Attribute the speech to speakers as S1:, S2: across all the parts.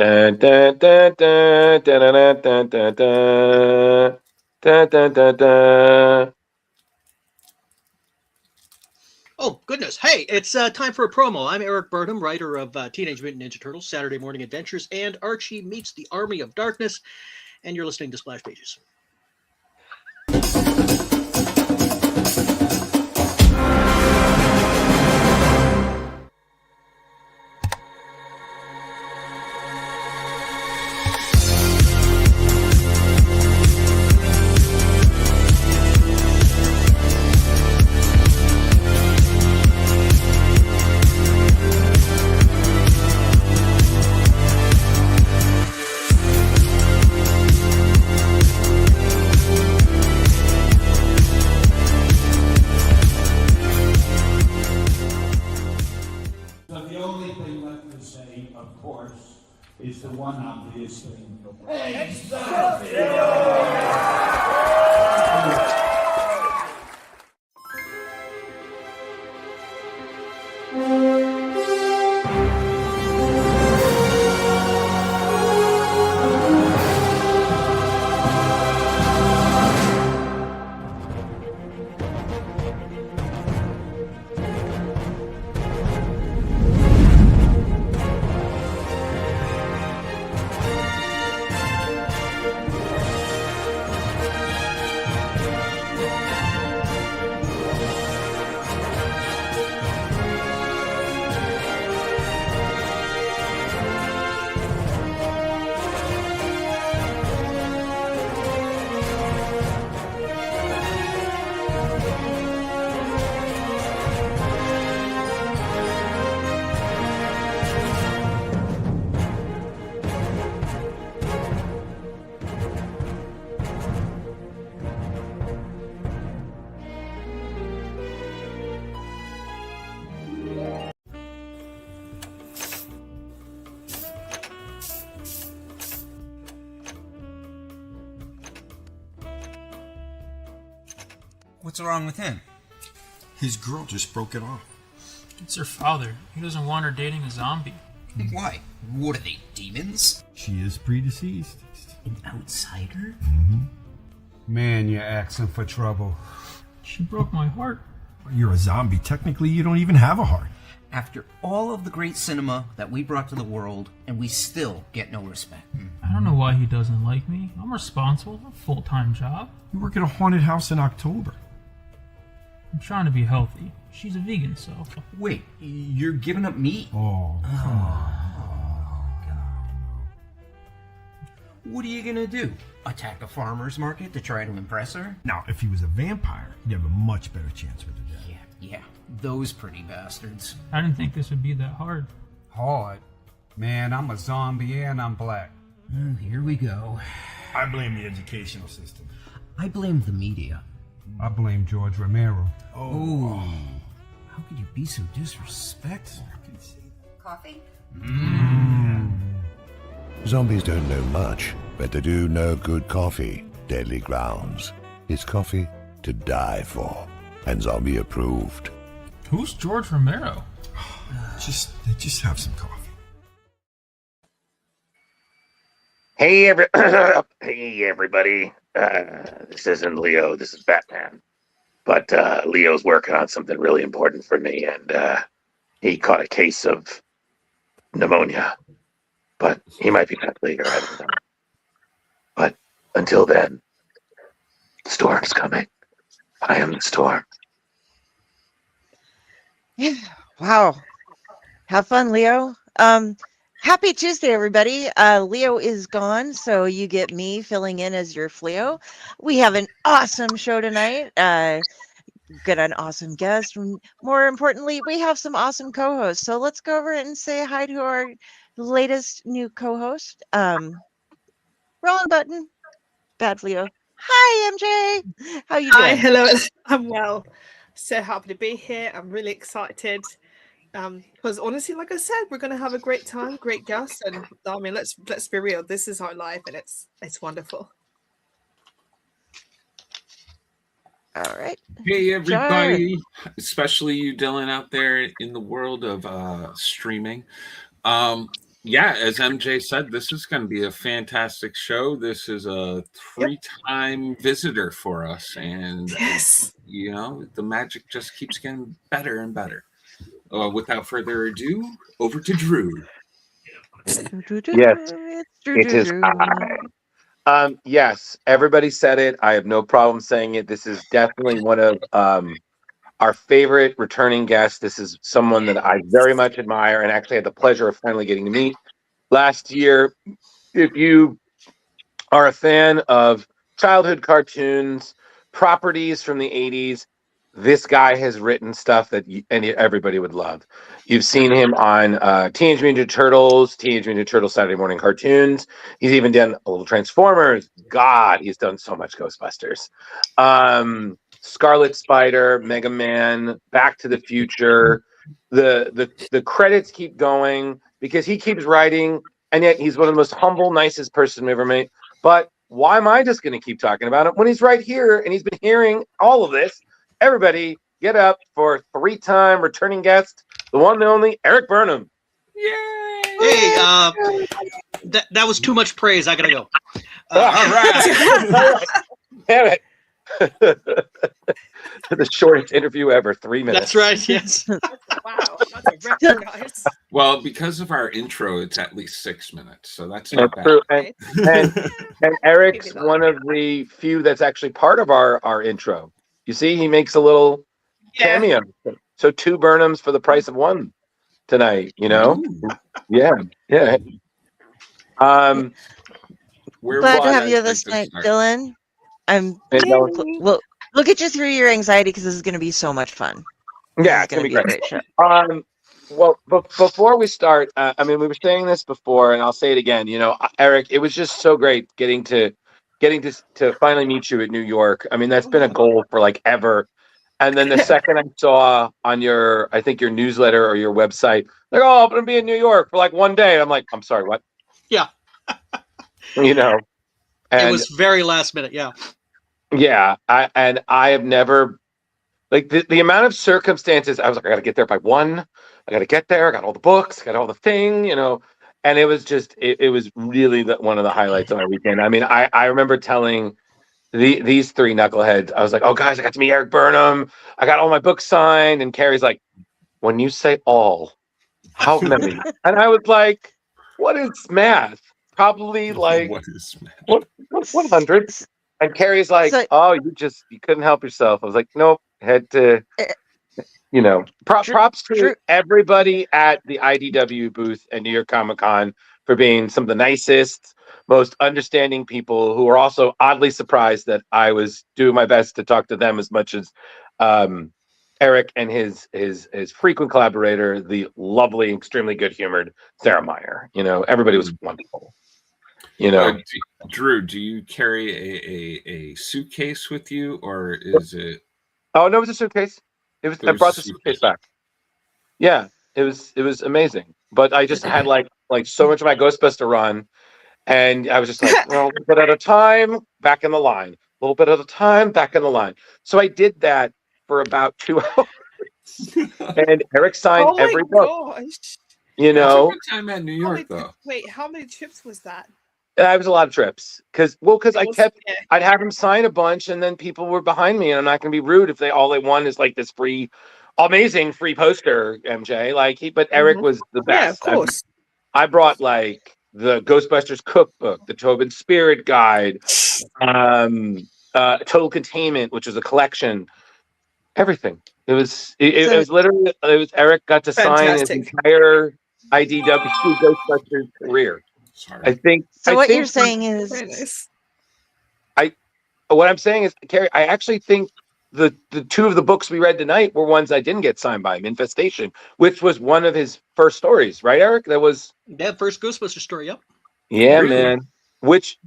S1: Dun, dun, dun, dun, dun, dun, dun, dun, dun, dun, dun, dun, dun.
S2: Oh, goodness. Hey, it's time for a promo. I'm Erik Burnham, writer of Teenage Mutant Ninja Turtles, Saturday Morning Adventures, and Archie Meets the Army of Darkness, and you're listening to Splash Pages.
S3: Is the one obvious thing.
S4: What's wrong with him?
S5: His girl just broke it off.
S6: It's her father. He doesn't want her dating a zombie.
S4: Why? What are they, demons?
S5: She is predeceased.
S4: An outsider?
S3: Man, you're asking for trouble.
S6: She broke my heart.
S5: You're a zombie. Technically, you don't even have a heart.
S4: After all of the great cinema that we brought to the world, and we still get no respect.
S6: I don't know why he doesn't like me. I'm responsible, a full-time job.
S5: You work at a haunted house in October.
S6: I'm trying to be healthy. She's a vegan, so...
S4: Wait, you're giving up meat?
S5: Oh, come on.
S4: What are you gonna do? Attack a farmer's market to try to impress her?
S5: Now, if he was a vampire, you'd have a much better chance with her death.
S4: Yeah, those pretty bastards.
S6: I didn't think this would be that hard.
S3: Hard. Man, I'm a zombie and I'm black.
S4: Well, here we go.
S5: I blame the educational system.
S4: I blame the media.
S3: I blame George Romero.
S4: Oh. How could you be so disrespectful?
S7: Coffee?
S8: Zombies don't know much, but they do know good coffee. Deadly Grounds. It's coffee to die for, and zombie approved.
S6: Who's George Romero?
S5: Just have some coffee.
S1: Hey, hey, everybody. This isn't Leo. This is Batman. But Leo's working on something really important for me, and he caught a case of pneumonia. But he might be back later. I don't know. But until then, the storm's coming. I am the storm.
S7: Yeah. Wow. Have fun, Leo. Happy Tuesday, everybody. Leo is gone, so you get me filling in as your Fleo. We have an awesome show tonight. Got an awesome guest. More importantly, we have some awesome co-hosts. So let's go over and say hi to our latest new co-host. Wrong button. Bad Fleo. Hi, MJ. How you doing?
S9: Hi, hello. I'm well. So happy to be here. I'm really excited. Because honestly, like I said, we're going to have a great time, great guests, and I mean, let's be real. This is our life, and it's wonderful.
S7: All right.
S10: Hey everybody, especially you, Dylan, out there in the world of streaming. yeah, as MJ said, this is going to be a fantastic show. This is a 3-time visitor for us, and
S9: Yes.
S10: the magic just keeps getting better and better. Without further ado, over to Drew.
S1: Yes, it is I. Yes, everybody said it. I have no problem saying it. This is definitely one of our favorite returning guests. This is someone that I very much admire and actually had the pleasure of finally getting to meet last year. If you are a fan of childhood cartoons, properties from the 80s, this guy has written stuff that everybody would love. You've seen him on Teenage Mutant Ninja Turtles Saturday morning cartoons. He's even done a little Transformers. God, he's done so much Ghostbusters. Scarlet Spider, Mega Man, Back to the Future. The credits keep going because he keeps writing, and yet he's one of the most humble, nicest person we ever met. But why am I just going to keep talking about him when he's right here and he's been hearing all of this? Everybody, get up for 3-time returning guest, the one and only Erik Burnham.
S10: Yay!
S2: Hey, that was too much praise. I gotta go.
S1: All right. Damn it. The shortest interview ever, 3 minutes.
S2: That's right. Yes.
S9: Wow, that's a record, guys.
S10: Well, because of our intro, it's at least 6 minutes, so that's not bad.
S1: True. And Eric's one of the few that's actually part of our intro. You see, he makes a little cameo. So 2 Burnhams for the price of 1 tonight.
S10: Ooh.
S1: Yeah.
S7: Glad to have you this night, Dylan. We'll get you through your anxiety because this is going to be so much fun.
S1: Yeah, it's going to be a great show. Well, before we start, we were saying this before, and I'll say it again. Erik, it was just so great getting to finally meet you at New York. I mean, that's been a goal for like ever. And then the second I saw on your newsletter or your website, like, oh, I'm going to be in New York for like 1 day. I'm like, I'm sorry, what?
S2: Yeah.
S1: And
S2: it was very last minute. Yeah.
S1: Yeah. I have never, like, the amount of circumstances, I was like, I got to get there by 1. I got to get there. I got all the books, got all the thing, and it was just, it was really one of the highlights of my weekend. I mean, I remember telling these 3 knuckleheads, I was like, oh, guys, I got to meet Erik Burnham. I got all my books signed. And Carrie's like, when you say all, how many? And I was like, what is math? Probably like
S10: What is math?
S1: 100. And Carrie's like, oh, you couldn't help yourself. I was like, nope, had to, props to everybody at the IDW booth at New York Comic Con for being some of the nicest, most understanding people who are also oddly surprised that I was doing my best to talk to them as much as Erik and his frequent collaborator, the lovely, extremely good-humored Sarah Meyer. Everybody was wonderful.
S10: Drew, do you carry a suitcase with you, or is it?
S1: Oh no, it was a suitcase. I brought the suitcase back. Yeah, it was amazing. But I just had like so much of my Ghostbuster run, and I was just like, well, a little bit at a time, back in the line. A little bit at a time, back in the line. So I did that for about 2 hours, and Erik signed every book.
S9: Gosh.
S10: That's a good time at New York, though.
S9: Wait, how many trips was that?
S1: It was a lot of trips because I'd have him sign a bunch, and then people were behind me, and I'm not going to be rude if all they want is like this amazing free poster, MJ. But Erik was the best.
S9: Yeah, of course.
S1: I brought like the Ghostbusters cookbook, the Tobin Spirit Guide, Total Containment, which was a collection, everything. It was literally Erik got to sign his entire IDW Ghostbusters career.
S10: Sorry.
S1: I think.
S7: So
S1: what
S7: you're saying is,
S1: what I'm saying is, Carrie, I actually think the 2 of the books we read tonight were ones I didn't get signed by him. Infestation, which was one of his first stories, right, Erik? That was
S2: first Ghostbuster story. Yep.
S1: Yeah, really? Man. Which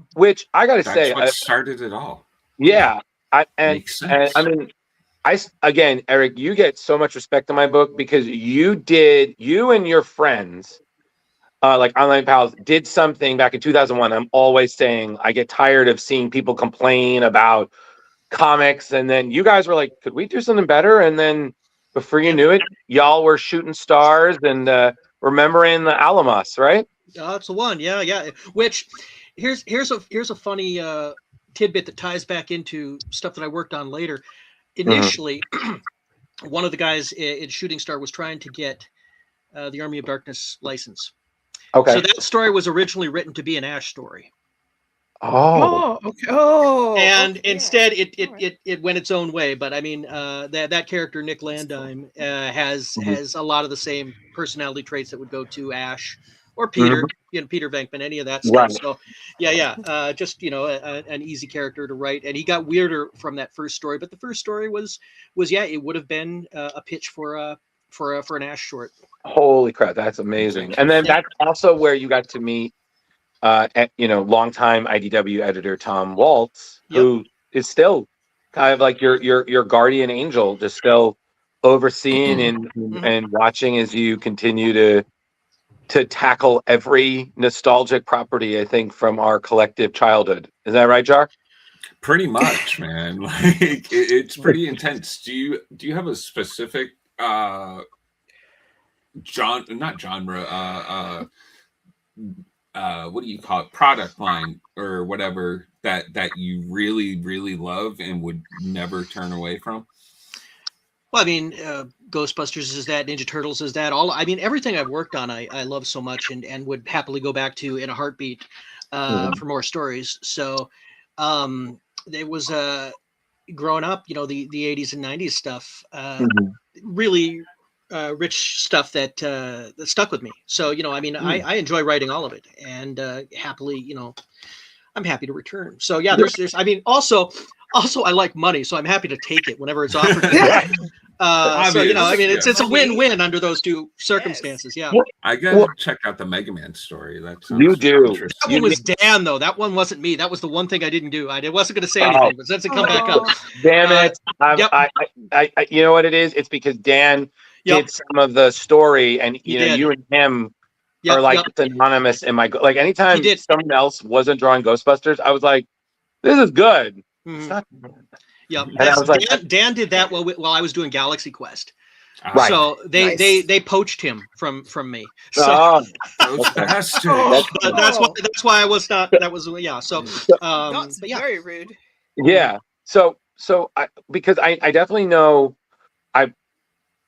S1: I gotta say,
S10: what started it all.
S1: Yeah, I mean, again, Erik, you get so much respect in my book because you and your friends. Like Online Pals did something back in 2001. I'm always saying I get tired of seeing people complain about comics, and then you guys were like, "Could we do something better?" And then before you knew it, y'all were shooting stars and remembering the Alamos, right?
S2: Oh, that's the one. Yeah. Which here's a funny tidbit that ties back into stuff that I worked on later. Initially, one of the guys in Shooting Star was trying to get the Army of Darkness license.
S1: Okay.
S2: So that story was originally written to be an Ash story.
S1: Oh.
S9: Okay. Oh.
S2: And
S9: okay.
S2: instead, it went its own way. But I mean, that character Nick Landime has a lot of the same personality traits that would go to Ash or Peter, Peter Venkman, any of that stuff.
S1: Right.
S2: So just an easy character to write. And he got weirder from that first story. But the first story was it would have been a pitch for an Ash short.
S1: Holy crap, that's amazing! And then that's also where you got to meet. Longtime IDW editor Tom Waltz, who is still kind of like your guardian angel, just still overseeing and watching as you continue to tackle every nostalgic property, I think, from our collective childhood. Is that right, Jar?
S10: Pretty much, man. Like it's pretty intense. Do you have a specific not genre, what do you call it, product line or whatever that you really, really love and would never turn away from?
S2: Well, I mean, Ghostbusters is that, Ninja Turtles is that, everything I've worked on, I love so much and would happily go back to in a heartbeat for more stories. So it was growing up, the 80s and 90s stuff, really rich stuff that stuck with me. So, I enjoy writing all of it and happily, I'm happy to return. So yeah, there's, also I like money, so I'm happy to take it whenever it's offered. It's a win-win under those two circumstances. Yeah.
S10: I gotta check out the Mega Man story.
S1: You do.
S2: That one was Dan though. That one wasn't me. That was the one thing I didn't do. I wasn't going to say anything, but since it come back up.
S1: Damn it! I you know what it is? It's because Dan did some of the story, and you and him are like synonymous in my anytime someone else wasn't drawing Ghostbusters, I was like, this is good. It's not
S2: yeah,
S1: and I was like,
S2: Dan did that while I was doing Galaxy Quest.
S1: Right.
S2: So they poached him from me. So
S10: that's
S2: why I was not. That was So
S9: that's very rude.
S1: Yeah. So because I definitely know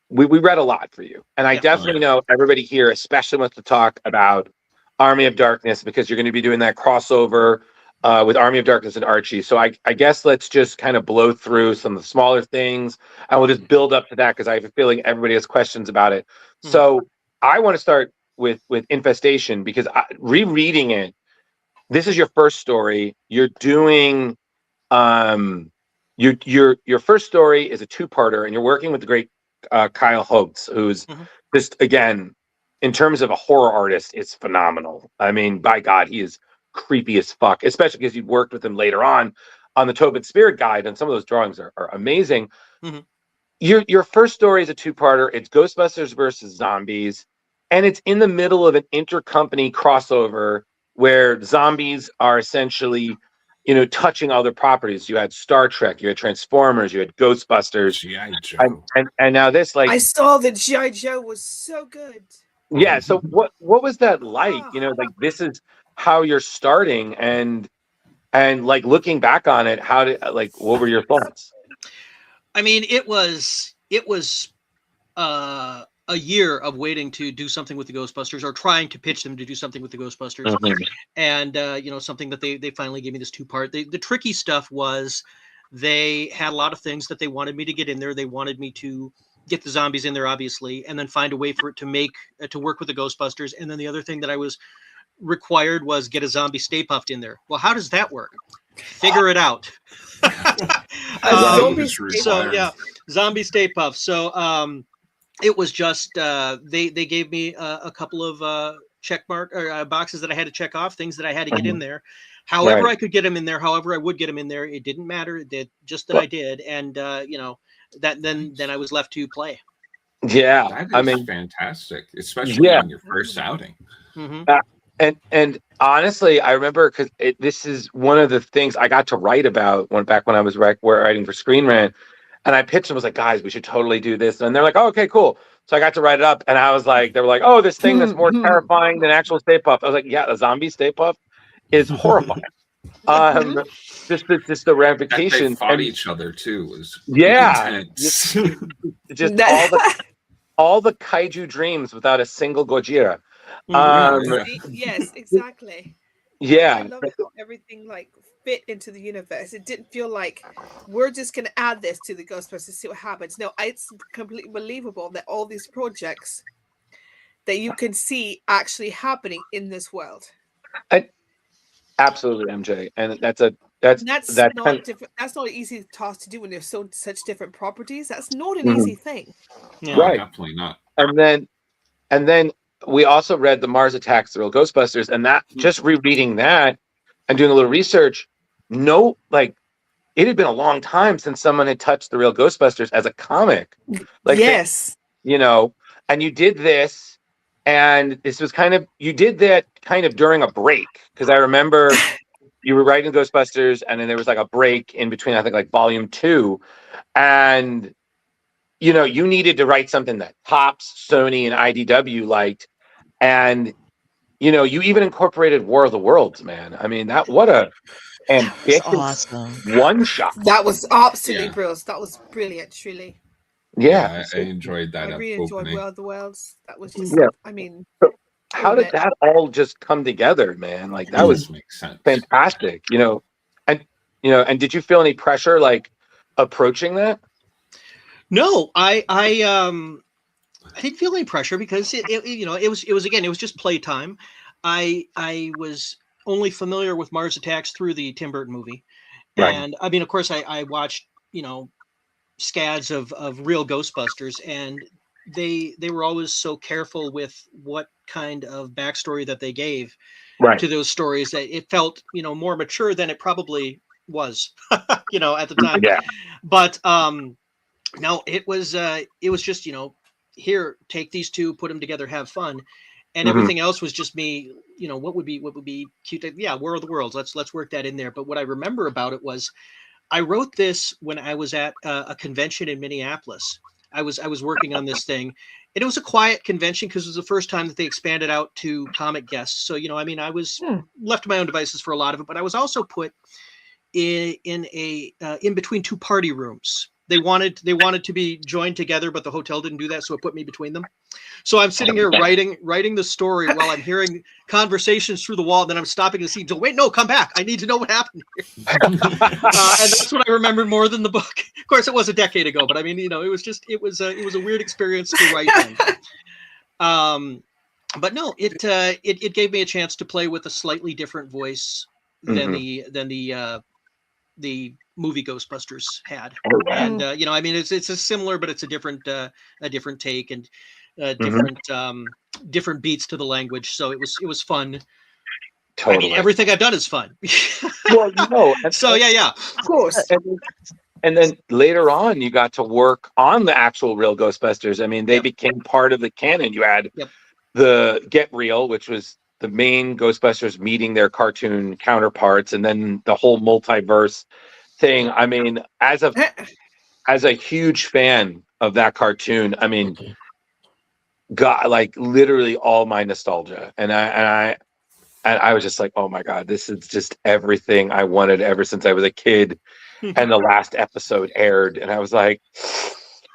S1: we read a lot for you, and I definitely know everybody here, especially wants to talk about Army of Darkness, because you're going to be doing that crossover with Army of Darkness and Archie. So I guess let's just kind of blow through some of the smaller things, and we'll just build up to that because I have a feeling everybody has questions about it. So I want to start with Infestation, because rereading it, this is your first story. You're doing your first story is a two-parter, and you're working with the great Kyle Holtz, who's just, again, in terms of a horror artist, it's phenomenal. I mean, by God, he is creepy as fuck, especially because you'd worked with him later on the Tobin Spirit Guide, and some of those drawings are amazing. Your first story is a two-parter. It's Ghostbusters versus Zombies, and it's in the middle of an intercompany crossover where zombies are essentially, touching other properties. You had Star Trek, you had Transformers, you had Ghostbusters,
S10: G.I. Joe,
S1: and now this,
S9: I saw that G.I. Joe was so good.
S1: Yeah. So what was that like? This is how you're starting, and looking back on it, what were your thoughts?
S2: I mean, it was a year of waiting to do something with the Ghostbusters, or trying to pitch them to do something with the Ghostbusters. And something that they finally gave me this two-part. The tricky stuff was they had a lot of things that they wanted me to get in there. They wanted me to get the zombies in there, obviously, and then find a way for it to work with the Ghostbusters. And then the other thing that I was required was get a zombie Stay Puft in there. Well, how does that work? Figure it out. Zombie Stay Puft. So it was just they gave me a couple of check mark or boxes that I had to check off, things that I had to get in there. However I could get them in there, however I would get them in there, it didn't matter. It did just that I did, and that then I was left to play.
S1: Yeah,
S10: that is fantastic, especially on your first outing.
S1: And honestly, I remember, because this is one of the things I got to write about back when I was writing for Screen Rant. And I pitched them, was like, guys, we should totally do this. And they're like, oh, okay, cool. So I got to write it up, and I was like, they were like, oh, this thing that's more terrifying than actual Stay Puft. I was like, yeah, the zombie Stay Puft is horrifying. Just the
S10: That they
S1: ramifications.
S10: fought
S1: And
S10: each other too was
S1: just
S10: intense.
S1: all the kaiju dreams without a single Gojira.
S9: Yes, exactly.
S1: Yeah.
S9: I love how everything like fit into the universe. It didn't feel like we're just going to add this to the Ghostbusters, see what happens. No, it's completely believable that all these projects that you can see actually happening in this world.
S1: Absolutely, MJ, and that's
S9: not different. That's not an easy task to do when there's such different properties. That's not an easy thing.
S10: Yeah, right, definitely not.
S1: And then we also read the Mars Attacks, the Real Ghostbusters, and that just rereading that and doing a little research. It had been a long time since someone had touched the Real Ghostbusters as a comic.
S9: Yes,
S1: and you did this, and this was you did that kind of during a break, because I remember you were writing Ghostbusters, and then there was like a break in between, I think like volume 2, and you needed to write something that Pops, Sony, and IDW liked, and you even incorporated War of the Worlds, man. I mean, what a ambitious
S7: awesome
S1: one shot.
S9: That was absolutely brilliant. That was brilliant, truly.
S1: Yeah,
S10: I enjoyed that.
S9: I really enjoyed War of the Worlds. That was just, I mean,
S1: so how did that all just come together, man? Like that was fantastic, and did you feel any pressure like approaching that?
S2: No, I didn't feel any pressure because it was just playtime. I was only familiar with Mars Attacks through the Tim Burton movie, and I mean, of course, I watched scads of Real Ghostbusters, and they were always so careful with what kind of backstory that they gave to those stories that it felt more mature than it probably was at the time.
S1: Yeah,
S2: but no, it was just here, take these two, put them together, have fun, and everything else was just me. What would be cute? War of the Worlds. Let's work that in there. But what I remember about it was, I wrote this when I was at a convention in Minneapolis. I was working on this thing, and it was a quiet convention because it was the first time that they expanded out to comic guests. So I was left to my own devices for a lot of it, but I was also put in between two party rooms. They wanted to be joined together, but the hotel didn't do that, so it put me between them. So I'm sitting here writing the story while I'm hearing conversations through the wall. And then I'm stopping to see. Wait, no, come back! I need to know what happened here. And that's what I remember more than the book. Of course, it was a decade ago, but I mean, it was a weird experience to write in. But no, it gave me a chance to play with a slightly different voice than the movie Ghostbusters had. And I mean, it's a similar, but it's a different take and different beats to the language. So it was fun. Totally. I mean, everything I've done is fun.
S1: Well,
S2: so yeah,
S9: of course.
S1: And then later on, you got to work on the actual Real Ghostbusters. I mean, they became part of the canon. You had the Get Real, which was the main Ghostbusters meeting their cartoon counterparts, and then the whole multiverse thing. I mean, as a huge fan of that cartoon, I mean, got like literally all my nostalgia, and I was just like, oh my god, this is just everything I wanted ever since I was a kid. And the last episode aired, and I was like,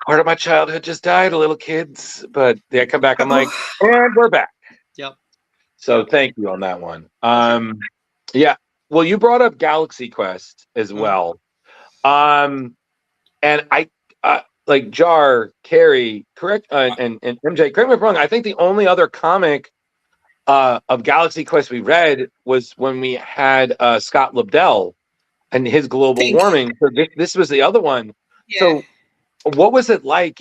S1: part of my childhood just died, little kids. But I come back, I'm like, and we're back.
S2: Yep.
S1: So thank you on that one. Yeah. Well, you brought up Galaxy Quest as well. And I like Jar, Carrie, correct, and MJ, correct me if I'm wrong. I think the only other comic of Galaxy Quest we read was when we had Scott Lobdell and his global warming. So this was the other one. Yeah. So what was it like,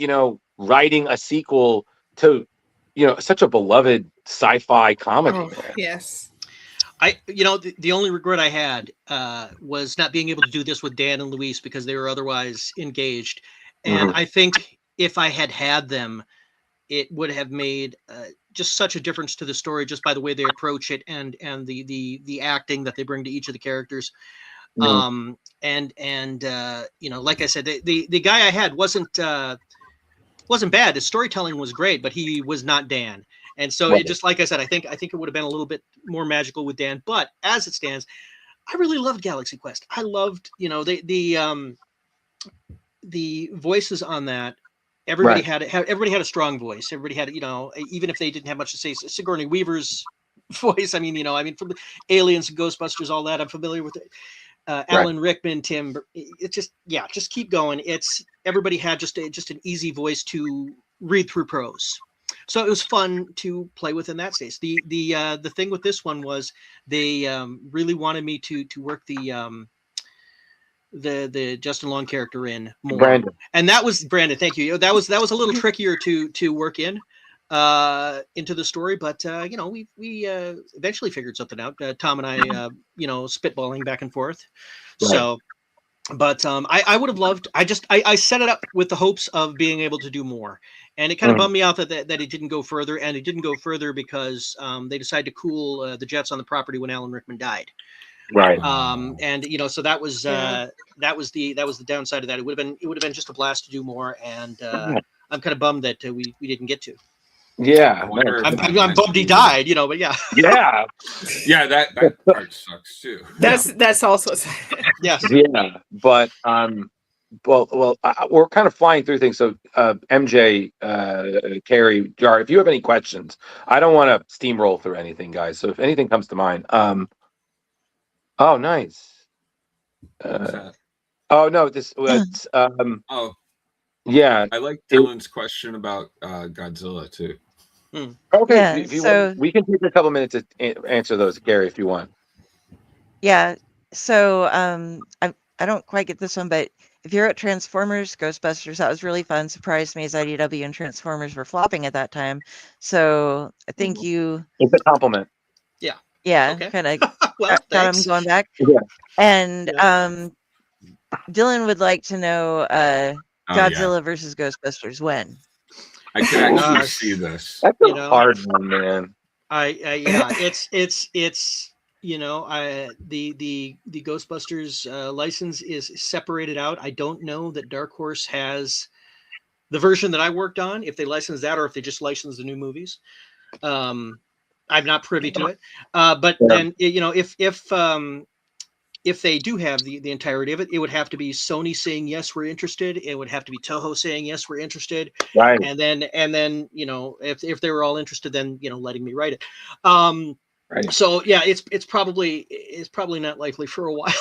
S1: writing a sequel to, such a beloved sci-fi comedy?
S9: Oh, yes.
S2: The only regret I had was not being able to do this with Dan and Luis because they were otherwise engaged. And I think if I had them, it would have made just such a difference to the story just by the way they approach it and the acting that they bring to each of the characters. And you know, like I said, the guy I had wasn't bad. His storytelling was great, but he was not Dan. And so it just, like I said, I think it would have been a little bit more magical with Dan. But as it stands, I really loved Galaxy Quest. I loved, you know, the voices on that. Everybody had a strong voice. Everybody had, you know, even if they didn't have much to say. Sigourney Weaver's voice. I mean, you know, from the Aliens and Ghostbusters, all that, I'm familiar with it. Alan Rickman, Tim. It's just, yeah, just keep going. Everybody had just an easy voice to read through prose. So it was fun to play with in that space. The thing with this one was they really wanted me to work the Justin Long character in more.
S1: Brandon.
S2: And that was Brandon. Thank you. That was a little trickier to work into the story, but you know, we eventually figured something out. Tom and I, you know, spitballing back and forth. So, but I would have loved. I set it up with the hopes of being able to do more, and it kind of bummed me out that it didn't go further. And it didn't go further because they decided to cool the jets on the property when Alan Rickman died.
S1: Right.
S2: And you know, so that was the downside of that. It would have been just a blast to do more, and I'm kind of bummed that we didn't get to.
S1: Yeah,
S2: I'm bummed he died, you know, but yeah.
S10: Yeah, that part sucks too.
S9: That's also
S2: yes.
S1: Yeah, but we're kind of flying through things. So MJ, Carrie, Jar, if you have any questions, I don't want to steamroll through anything, guys. So if anything comes to mind, oh, nice. Oh no, this was
S10: oh
S1: yeah.
S10: I like Dylan's question about Godzilla too.
S1: Okay,
S7: Yeah,
S1: if you
S7: so-
S1: want, we can take a couple minutes to answer those, Gary, if you want.
S7: Yeah. So I don't quite get this one, but if you're at Transformers, Ghostbusters, that was really fun. Surprised me as IDW and Transformers were flopping at that time. So I think you.
S1: It's a compliment.
S2: Yeah.
S7: Yeah,
S2: Okay.
S7: kind of
S2: Well,
S7: got them
S2: thanks.
S7: going back.
S1: Yeah.
S7: And Dylan would like to know Godzilla versus Ghostbusters when.
S10: I can actually see this.
S1: That's
S2: You
S1: a
S2: know,
S1: hard one, man.
S2: Yeah, it's you know, the Ghostbusters license is separated out. I don't know that Dark Horse has the version that I worked on, if they license that or if they just license the new movies. I'm not privy to it. But then, you know, if they do have the entirety of it, it would have to be Sony saying yes, we're interested. It would have to be Toho saying yes, we're interested.
S1: Right.
S2: And then you know, if they were all interested, then, you know, letting me write it.
S1: Right.
S2: So yeah, it's probably not likely for a while.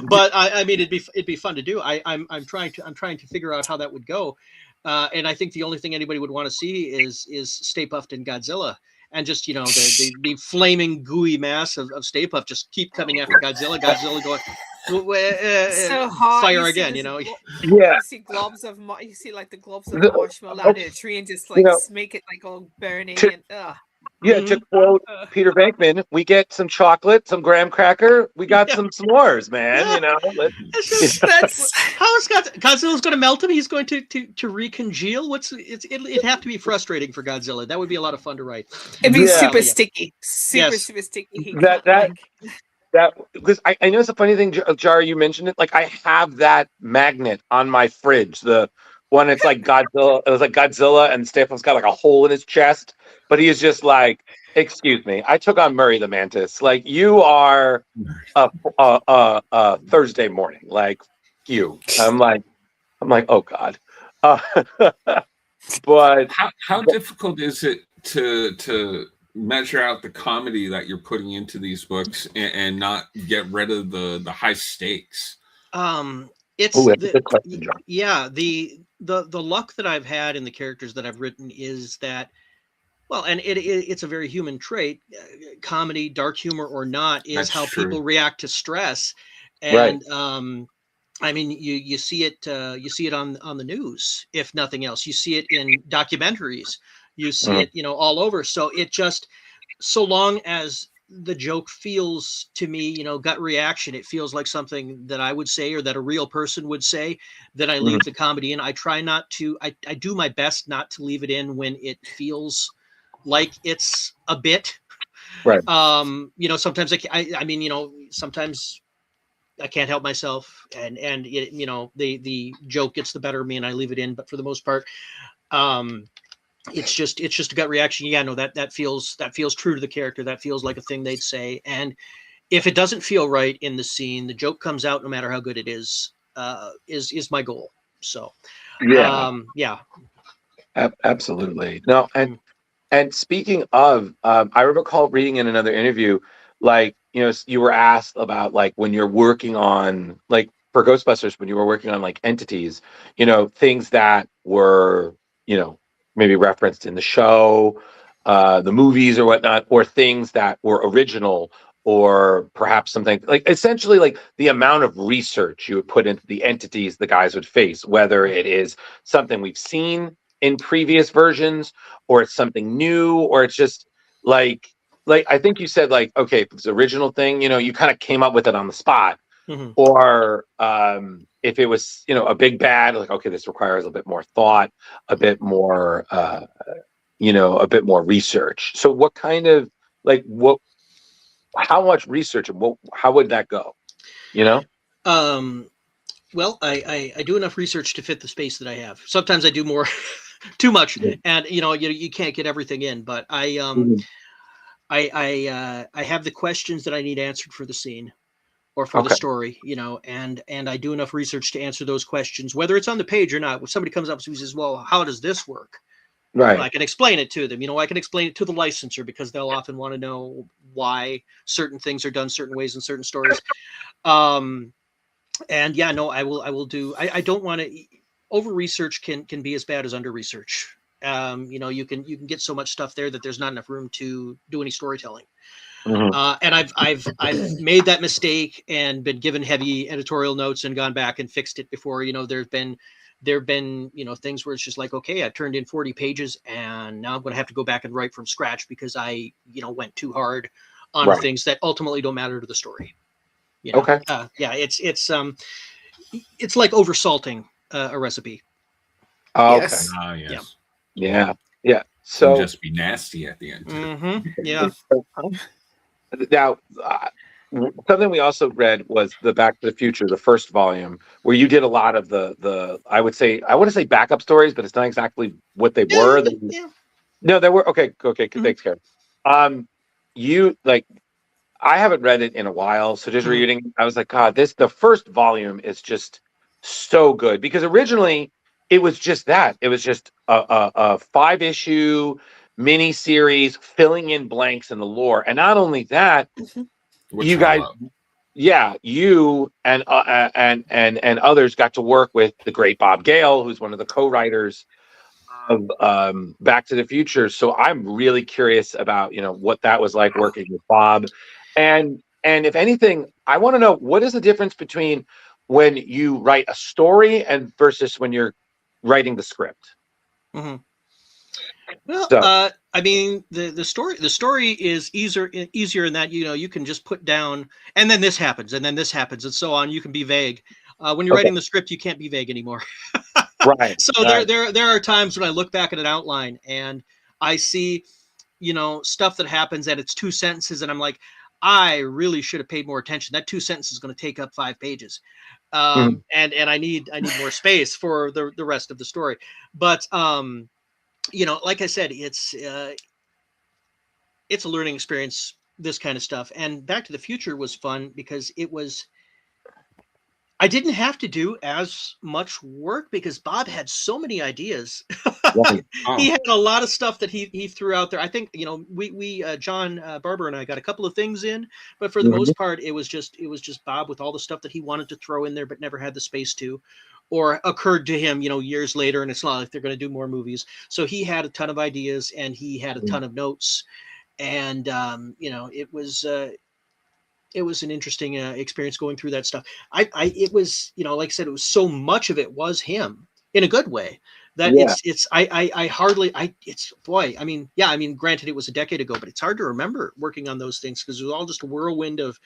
S2: But I mean, it'd be fun to do. I'm trying to figure out how that would go. And I think the only thing anybody would want to see is Stay Puft and Godzilla. And just, you know, the flaming gooey mass of Stay Puft just keep coming after Godzilla. Godzilla going
S9: so hot.
S2: fire again, you know.
S1: Yeah.
S9: You see globs of you see like the globs of marshmallow out of the tree and just like make it like all burning and
S1: Yeah, to quote Peter Venkman, we get some chocolate, some graham cracker, we got some s'mores, man.
S2: Yeah.
S1: You know,
S9: that's
S2: how is Godzilla's going to melt him? He's going to recongeal. It'd have to be frustrating for Godzilla. That would be a lot of fun to write.
S9: it'd be
S1: Yeah.
S9: super sticky, super sticky. He can't,
S1: that because I know it's a funny thing, Jar, you mentioned it. Like I have that magnet on my fridge. The one it's like Godzilla. It was like Godzilla, and Staples got like a hole in his chest, but he is just like, excuse me, I took on Murray the Mantis. Like you are a Thursday morning. Like you. I'm like, oh God. But
S10: how difficult is it to measure out the comedy that you're putting into these books and not get rid of the high stakes?
S2: It's
S1: that's a good question, John.
S2: Yeah, the luck that I've had in the characters that I've written is that, well, and it's a very human trait, comedy, dark humor or not, is how people react to stress. And I mean, you see it on the news, if nothing else. You see it in documentaries. You see it, you know, all over. So it just, so long as the joke feels to me, you know, gut reaction, it feels like something that I would say or that a real person would say, then I leave the comedy in. I try not to, I do my best not to leave it in when it feels like it's a bit. Right. You know, sometimes I mean, you know, sometimes can't help myself, and it, the joke gets the better of me and I leave it in, but for the most part, it's just a gut reaction. Yeah, no, that feels true to the character. That feels like a thing they'd say. And if it doesn't feel right in the scene, the joke comes out no matter how good it is my goal. So yeah.
S1: Absolutely. No, and speaking of, I recall reading in another interview, like, you were asked about, like, when you're working on, like, for Ghostbusters, when you were working on, like, entities, things that were, maybe referenced in the show, the movies or whatnot, or things that were original, or perhaps something like, essentially, like, the amount of research you would put into the entities the guys would face, whether it is something we've seen in previous versions, or it's something new, or it's just like I think you said, like, okay, if it's the original thing, you kind of came up with it on the spot.
S2: Mm-hmm.
S1: Or if it was, a big bad, like, okay, this requires a bit more thought, a bit more a bit more research. So what kind of, like, how much research, and how would that go?
S2: Well, I do enough research to fit the space that I have. Sometimes I do more, too much, and you can't get everything in. But I have the questions that I need answered for the scene or for the story, and I do enough research to answer those questions, whether it's on the page or not. When somebody comes up to me and says, "Well, how does this work?"
S1: Right.
S2: I can explain it to them. I can explain it to the licensor, because they'll often want to know why certain things are done certain ways in certain stories. And yeah, no, I will do. I don't want to over research can be as bad as under research. You can get so much stuff there that there's not enough room to do any storytelling.
S1: Mm-hmm.
S2: And I've made that mistake and been given heavy editorial notes and gone back and fixed it before. There've been things where it's just like, okay, I turned in 40 pages and now I'm going to have to go back and write from scratch because I went too hard on things that ultimately don't matter to the story.
S1: Okay.
S2: Yeah, it's like over salting a recipe.
S1: Oh,
S9: Yes.
S1: okay.
S10: Yes.
S1: Yeah. So
S10: just be nasty at the end.
S2: Mm-hmm. Yeah.
S1: Now, something we also read was the Back to the Future, the first volume, where you did a lot of the I want to say backup stories, but it's not exactly what they were.
S2: Yeah.
S1: No, they were okay. Thanks, Karen. You, like, I haven't read it in a while, so just reading, I was like, God, the first volume is just so good, because originally it was just that. It was just a 5-issue mini series filling in blanks in the lore, and not only that, you guys, you and others got to work with the great Bob Gale, who's one of the co-writers of Back to the Future. So I'm really curious about what that was like working with Bob, and if anything, I want to know, what is the difference between when you write a story and versus when you're writing the script.
S2: Mm-hmm. Well, I mean, the story is easier in that you can just put down, and then this happens, and then this happens, and so on. You can be vague. When you're writing the script, you can't be vague anymore.
S1: Right.
S2: So there are times when I look back at an outline and I see, stuff that happens and it's 2 sentences, and I'm like, I really should have paid more attention. That 2 sentences is going to take up 5 pages. And I need more space for the rest of the story. But like I said, it's a learning experience, this kind of stuff. And Back to the Future was fun because I didn't have to do as much work because Bob had so many ideas. He had a lot of stuff that he threw out there. I think, we John Barber and I got a couple of things in, but for the most part, it was just Bob with all the stuff that he wanted to throw in there, but never had the space to, or occurred to him, years later. And it's not like they're going to do more movies. So he had a ton of ideas and he had a ton of notes, and it was an interesting experience going through that stuff. It was, like I said, it was so much of it was him in a good way that granted it was a decade ago, but it's hard to remember working on those things because it was all just a whirlwind of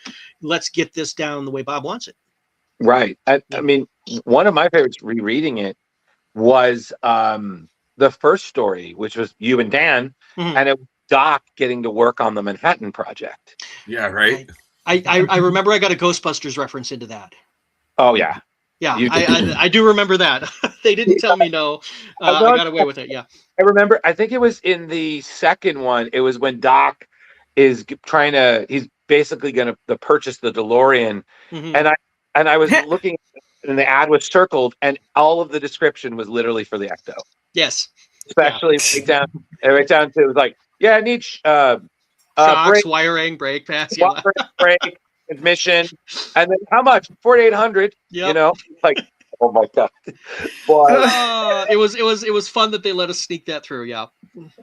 S2: let's get this down the way Bob wants it.
S1: Right. I mean, one of my favorites rereading it was the first story, which was you and Dan, and it was Doc getting to work on the Manhattan Project.
S10: Yeah, right.
S2: I remember I got a Ghostbusters reference into that.
S1: Oh yeah.
S2: Yeah, I do remember that. They didn't tell me no. I got away with it. Yeah.
S1: I remember. I think it was in the second one. It was when Doc is trying to. He's basically going to purchase the DeLorean,
S2: Mm-hmm.
S1: and I was looking, and the ad was circled, and all of the description was literally for the Ecto.
S2: Yes.
S1: Especially right down to it was like, yeah, I need
S2: shocks,
S1: brake,
S2: wiring, brake pads,
S1: brake, admission, and then how much? 4,800.
S2: Yep.
S1: You know, like, oh my god. But
S2: it was fun that they let us sneak that through. Yeah.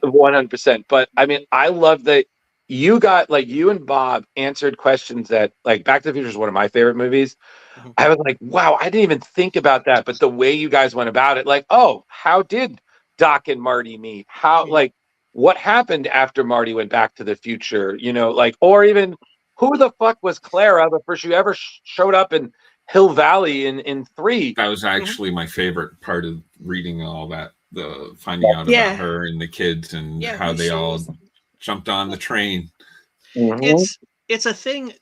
S1: 100%. But I mean, I love that you got like you and Bob answered questions that like Back to the Future is one of my favorite movies.
S2: Mm-hmm.
S1: I was like, wow, I didn't even think about that. But the way you guys went about it, like, oh, how did Doc and Marty meet? How, like, what happened after Marty went back to the future? You know, like, or even who the fuck was Clara before she ever showed up in Hill Valley in 3?
S10: That was actually my favorite part of reading all that, the finding out about her and the kids and how they all jumped on the train.
S1: Mm-hmm.
S2: It's a thing.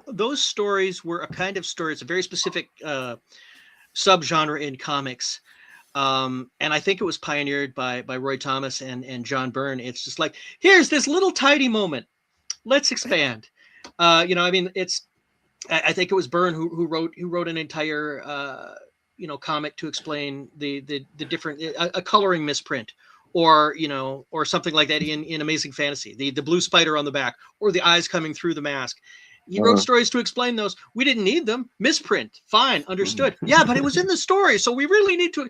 S2: Those stories were a kind of story. It's a very specific subgenre in comics. And I think it was pioneered by Roy Thomas and John Byrne. It's just like, here's this little tidy moment. Let's expand. You know, I mean, I think it was Byrne who wrote an entire comic to explain the different a coloring misprint, or or something like that in Amazing Fantasy, the blue spider on the back, or the eyes coming through the mask. He wrote stories to explain those. We didn't need them. Misprint, fine, understood. Yeah, but it was in the story, so we really need to.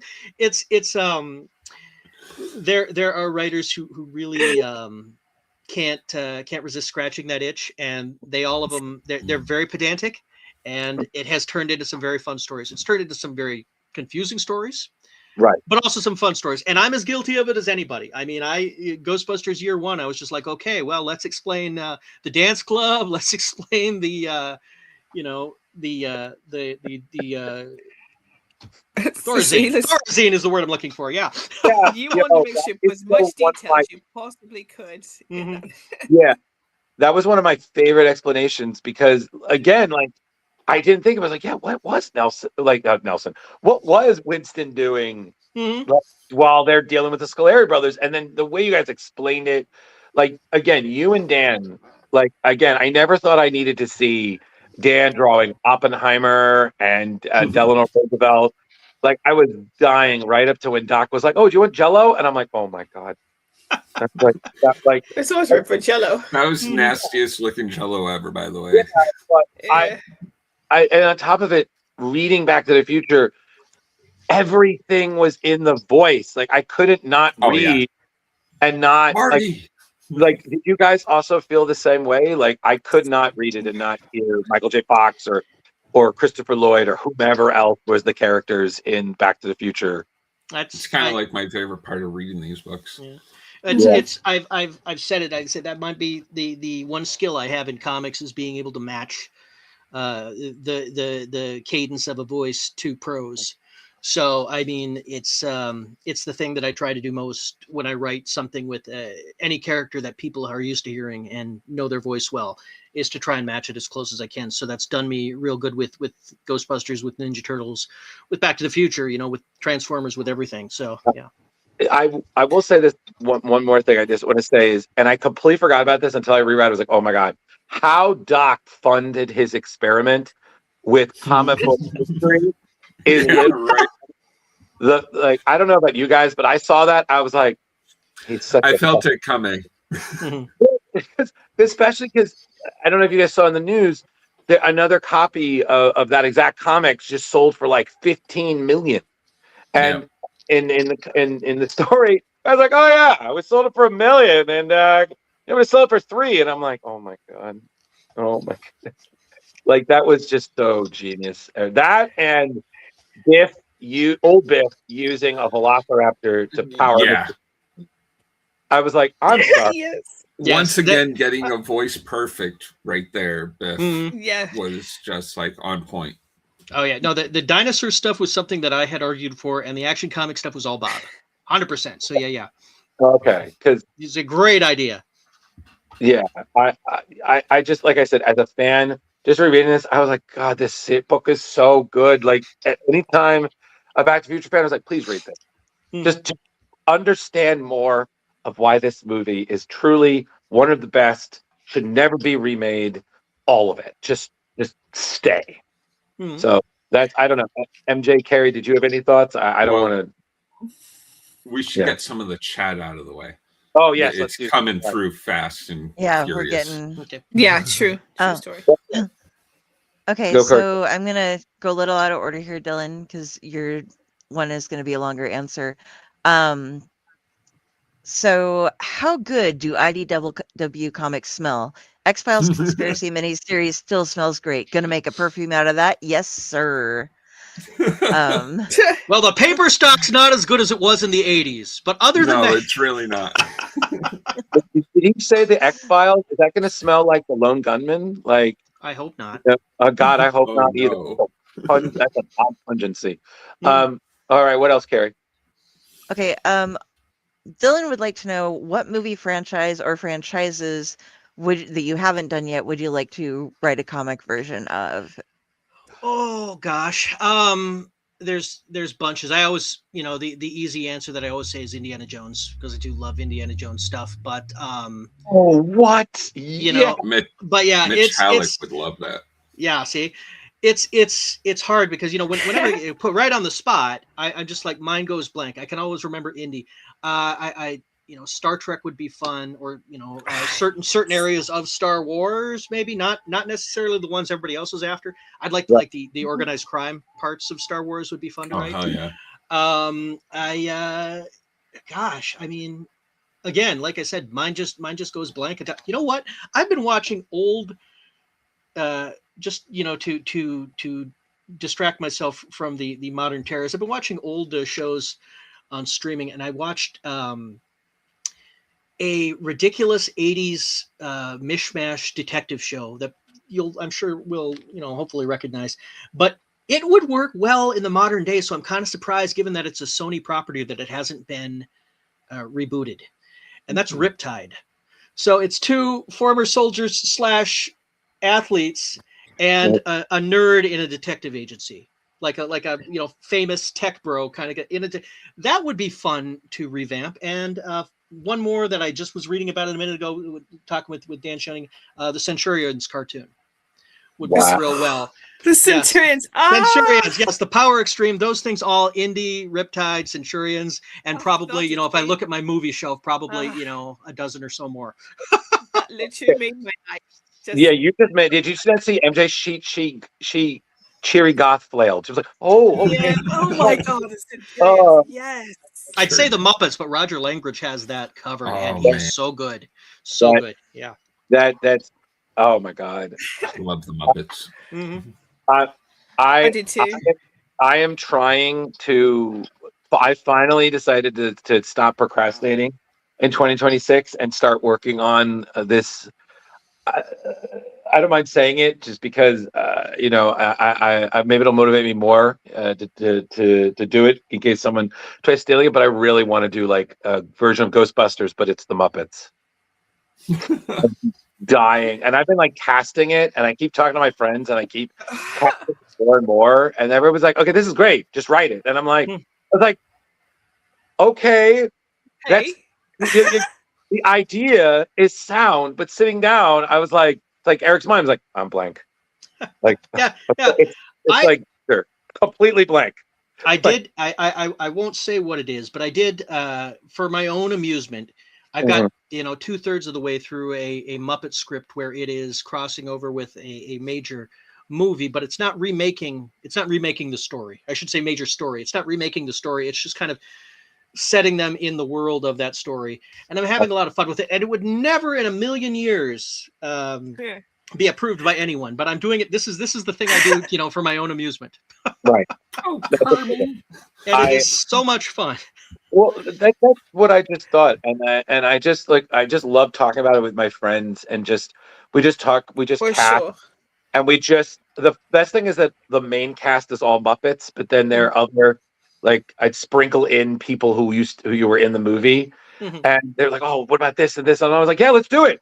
S2: There are writers who really can't resist scratching that itch, and all of them they're very pedantic, and it has turned into some very fun stories. It's turned into some very confusing stories,
S1: right?
S2: But also some fun stories, and I'm as guilty of it as anybody. I mean, Ghostbusters Year 1, I was just like, okay, well, let's explain the dance club. Let's explain the Thorazine is the word I'm looking for. Yeah.
S9: You want to make sure as much detail as you possibly could.
S2: Mm-hmm.
S1: Yeah, that was one of my favorite explanations, because again, like, I didn't think, I was like, yeah, what was Nelson? Like, Nelson, what was Winston doing while they're dealing with the Scolari brothers? And then the way you guys explained it, like, again, you and Dan, like, again, I never thought I needed to see Dan drawing Oppenheimer and Delano Roosevelt. Like, I was dying right up to when Doc was like, "Oh, do you want Jello?" And I'm like, "Oh my god." That's like
S9: it's always right for Jello.
S10: That was the nastiest looking Jello ever, by the way.
S1: Yeah, but I and on top of it, reading Back to the Future, everything was in the voice. Like, I couldn't not read and not
S10: Marty.
S1: Like, did you guys also feel the same way? Like, I could not read it and not hear Michael J. Fox or Christopher Lloyd or whomever else was the characters in Back to the Future.
S10: It's kind of like my favorite part of reading these books.
S2: Yeah. It's I've said it. I said that might be the one skill I have in comics, is being able to match the cadence of a voice to prose. So I mean, it's the thing that I try to do most when I write something with any character that people are used to hearing and know their voice well, is to try and match it as close as I can. So that's done me real good with Ghostbusters, with Ninja Turtles, with Back to the Future, with Transformers, with everything. So yeah.
S1: I will say this one more thing I just want to say is, and I completely forgot about this until I reread it. I was like, oh my god, how Doc funded his experiment with comic book history is right. I don't know about you guys, but I saw that, I was like,
S10: I felt it coming.
S1: Especially because I don't know if you guys saw in the news that another copy of that exact comics just sold for like 15 million, and in the story, I was like, oh yeah, we sold it for $1 million, and we sold it for $3 million, and I'm like, oh my god, like, that was just so genius. That and old Biff using a Velociraptor to power. I was like, I'm sorry.
S9: Yes.
S10: Once again, getting a voice perfect right there, Biff was just like on point.
S2: Oh yeah, no, the dinosaur stuff was something that I had argued for, and the Action Comic stuff was all Bob, 100%. So yeah.
S1: Okay, because
S2: it's a great idea.
S1: Yeah, I just, like I said, as a fan, just rereading this, I was like, God, this book is so good. Like, at any time a Back to the Future fan, I was like, please read this. Just to understand more of why this movie is truly one of the best, should never be remade. All of it, just stay. So that's, I don't know. MJ, Carrie, did you have any thoughts? I don't
S10: Well,
S1: want to.
S10: We should get some of the chat out of the way.
S1: Oh yes,
S10: It's coming through fast and
S7: Yeah,
S10: furious.
S7: we're getting.
S9: Yeah, true. True story.
S7: Okay,
S1: Go, Kurt.
S7: so I'm gonna go a little out of order here, Dylan, because your one is gonna be a longer answer. So how good do IDW comics smell? X-Files Conspiracy miniseries still smells great. Gonna make a perfume out of that? Yes, sir.
S2: Well, the paper stock's not as good as it was in the 80s, but other than that,
S10: it's really not.
S1: Did he say the X-Files? Is that going to smell like the Lone Gunman? Like,
S2: I hope not.
S1: God, I hope not either.
S10: No.
S1: That's a top pungency. All right, what else, Carrie?
S7: Okay, Dylan would like to know what movie franchise or franchises that you haven't done yet would you like to write a comic version of?
S2: Oh gosh. There's bunches. I always, the easy answer that I always say is Indiana Jones, because I do love Indiana Jones stuff. But
S1: what?
S2: but yeah,
S10: Mitch Halleck would love that.
S2: Yeah, see, it's hard because whenever you put right on the spot, I'm just like, mind goes blank. I can always remember Indy. Star Trek would be fun, or certain areas of Star Wars, maybe not necessarily the ones everybody else was after. I'd like to like the organized crime parts of Star Wars would be fun to write.
S10: Oh yeah.
S2: Gosh, I mean, again, like I said, mine just goes blank. You know what? I've been watching old, just to distract myself from the modern terrors. I've been watching old shows on streaming, and I watched a ridiculous 80s mishmash detective show that I'm sure will hopefully recognize, but it would work well in the modern day. So I'm kind of surprised, given that it's a Sony property, that it hasn't been rebooted, and that's Riptide. So it's two former soldiers / athletes and a nerd in a detective agency, like a famous tech bro kind of that would be fun to revamp. And one more that I just was reading about a minute ago, talking with Dan Schoening, the Centurions cartoon would work real well.
S9: The Centurions.
S2: Yes. Centurions, yes, the Power Extreme, those things all indie, Riptide, Centurions, and probably, if I look at my movie shelf, probably, a dozen or so more.
S9: That literally made my night.
S1: Yeah, you just made. Did you see MJ? She cheery goth flailed. She was like, "Oh, okay."
S9: Yeah. Oh my God, yes.
S2: I'd say the Muppets, but Roger Langridge has that covered, and he's so good, good. Yeah,
S1: that's. Oh my God,
S10: I love the Muppets.
S2: Mm-hmm.
S9: I did too.
S1: I am trying to. I finally decided to stop procrastinating in 2026 and start working on this. I don't mind saying it, just because I maybe it'll motivate me more to do it in case someone tries stealing it. But I really want to do like a version of Ghostbusters, but it's the Muppets. Dying, and I've been like casting it, and I keep talking to my friends, and I keep casting more and more, and everyone's like, "Okay, this is great, just write it." And I'm like, I was like, "Okay, that's." The idea is sound, but sitting down, I was like Eric's mind was like, I'm blank. Like,
S2: yeah.
S1: It's like sure, completely blank.
S2: I did. I won't say what it is, but I did for my own amusement. I've got 2/3 of the way through a Muppet script where it is crossing over with a major movie, but it's not remaking. It's not remaking the story. I should say major story. It's not remaking the story. It's just kind of setting them in the world of that story, and I'm having a lot of fun with it. And it would never in a million years be approved by anyone, but I'm doing it. This is the thing I do, for my own amusement.
S1: Right.
S2: And it is so much fun.
S1: Well, that's what I just thought, and I just love talking about it with my friends, and we just cast, and the best thing is that the main cast is all Muppets, but then there are other. Like I'd sprinkle in people who you were in the movie, and they're like, "Oh, what about this and this?" And I was like, "Yeah, let's do it."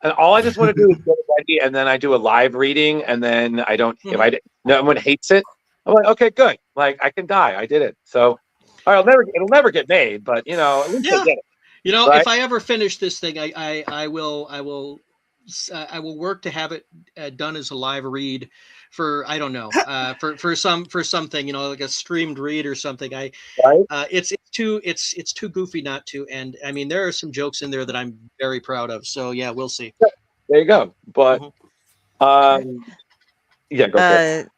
S1: And all I just want to do is get it ready, and then I do a live reading, and then I don't. If I no one hates it, I'm like, okay, good. Like I can die. I did it. So it'll never get made, but at least I did it.
S2: If I ever finish this thing, I will work to have it done as a live read for I don't know for something like a streamed read or something. It's too goofy not to, and I mean there are some jokes in there that I'm very proud of. So yeah, we'll see.
S1: There you go. But yeah, go for it.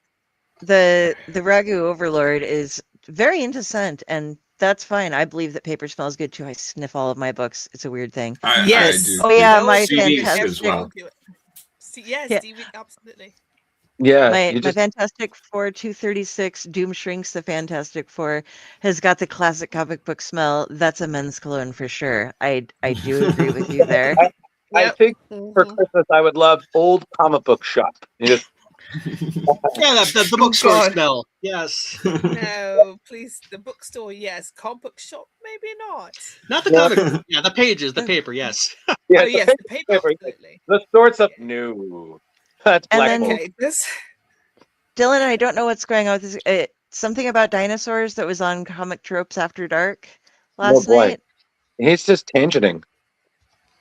S7: The Ragu Overlord is very into scent, and that's fine. I believe that paper smells good too. I sniff all of my books. It's a weird thing.
S9: Yes.
S10: I do.
S7: Oh yeah, my
S10: CDs
S7: fantastic.
S10: as well.
S9: Yes,
S7: Yeah.
S9: DVD, absolutely.
S1: Yeah,
S7: My Fantastic Four 236 Doom Shrinks the Fantastic Four has got the classic comic book smell. That's a men's cologne for sure. I do agree with you there.
S1: I think for Christmas I would love old comic book shop. You just
S2: the bookstore smell. Yes.
S9: No, please, the bookstore, yes. Comic book shop, maybe not.
S2: Not the comic. Yeah, the pages, the paper. Yes.
S1: Yeah,
S9: yes, the paper, absolutely.
S1: The store's up new. That's
S7: And
S1: black.
S7: then Dylan, I don't know what's going on with this. Something about dinosaurs that was on Comic Tropes After Dark last night.
S1: He's just tangenting.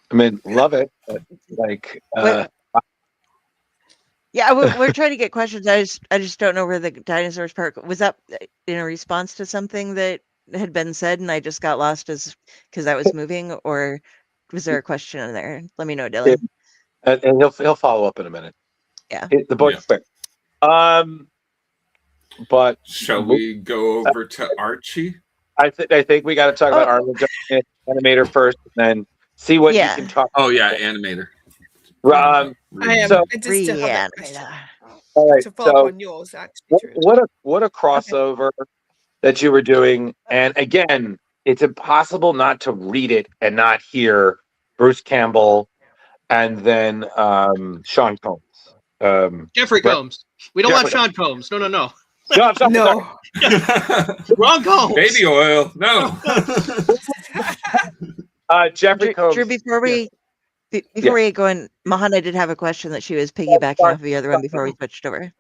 S1: I mean, love it. But like,
S7: yeah, we're trying to get questions. I just don't know where the dinosaurs part was. That in a response to something that had been said, and I just got lost because I was moving, or was there a question in there? Let me know, Dylan.
S1: And he'll follow up in a minute.
S7: Yeah,
S1: the book's quick. But
S10: shall we go over to Archie?
S1: I think we got to talk about our animator first, and then see what you can talk.
S10: Oh yeah, animator.
S1: I am. So, all right.
S9: To follow on yours, actually.
S1: What a crossover that you were doing, and again, it's impossible not to read it and not hear Bruce Campbell, and then Sean Combs.
S2: Jeffrey Combs. We don't want Sean Combs. No.
S1: No.
S2: Wrong Combs.
S10: Baby oil. No.
S1: Jeffrey Combs.
S7: Drew, before we go in, Mahana did have a question that she was piggybacking off of the other one before we switched over.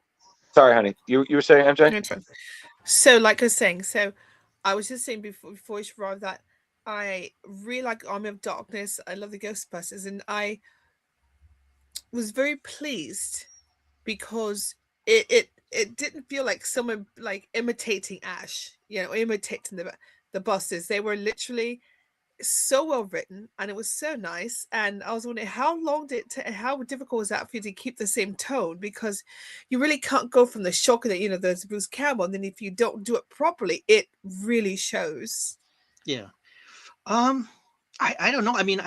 S1: Sorry, honey. You were saying, MJ?
S9: So, like I was saying, I was just saying before you arrived that I really like Army of Darkness. I love the Ghostbusters, and I was very pleased because it didn't feel like someone like imitating Ash, imitating the Busters. They were literally so well written, and it was so nice. And I was wondering how difficult was that for you to keep the same tone, because you really can't go from the shock that there's Bruce Campbell, and then if you don't do it properly, it really shows.
S2: Yeah. I don't know. I mean,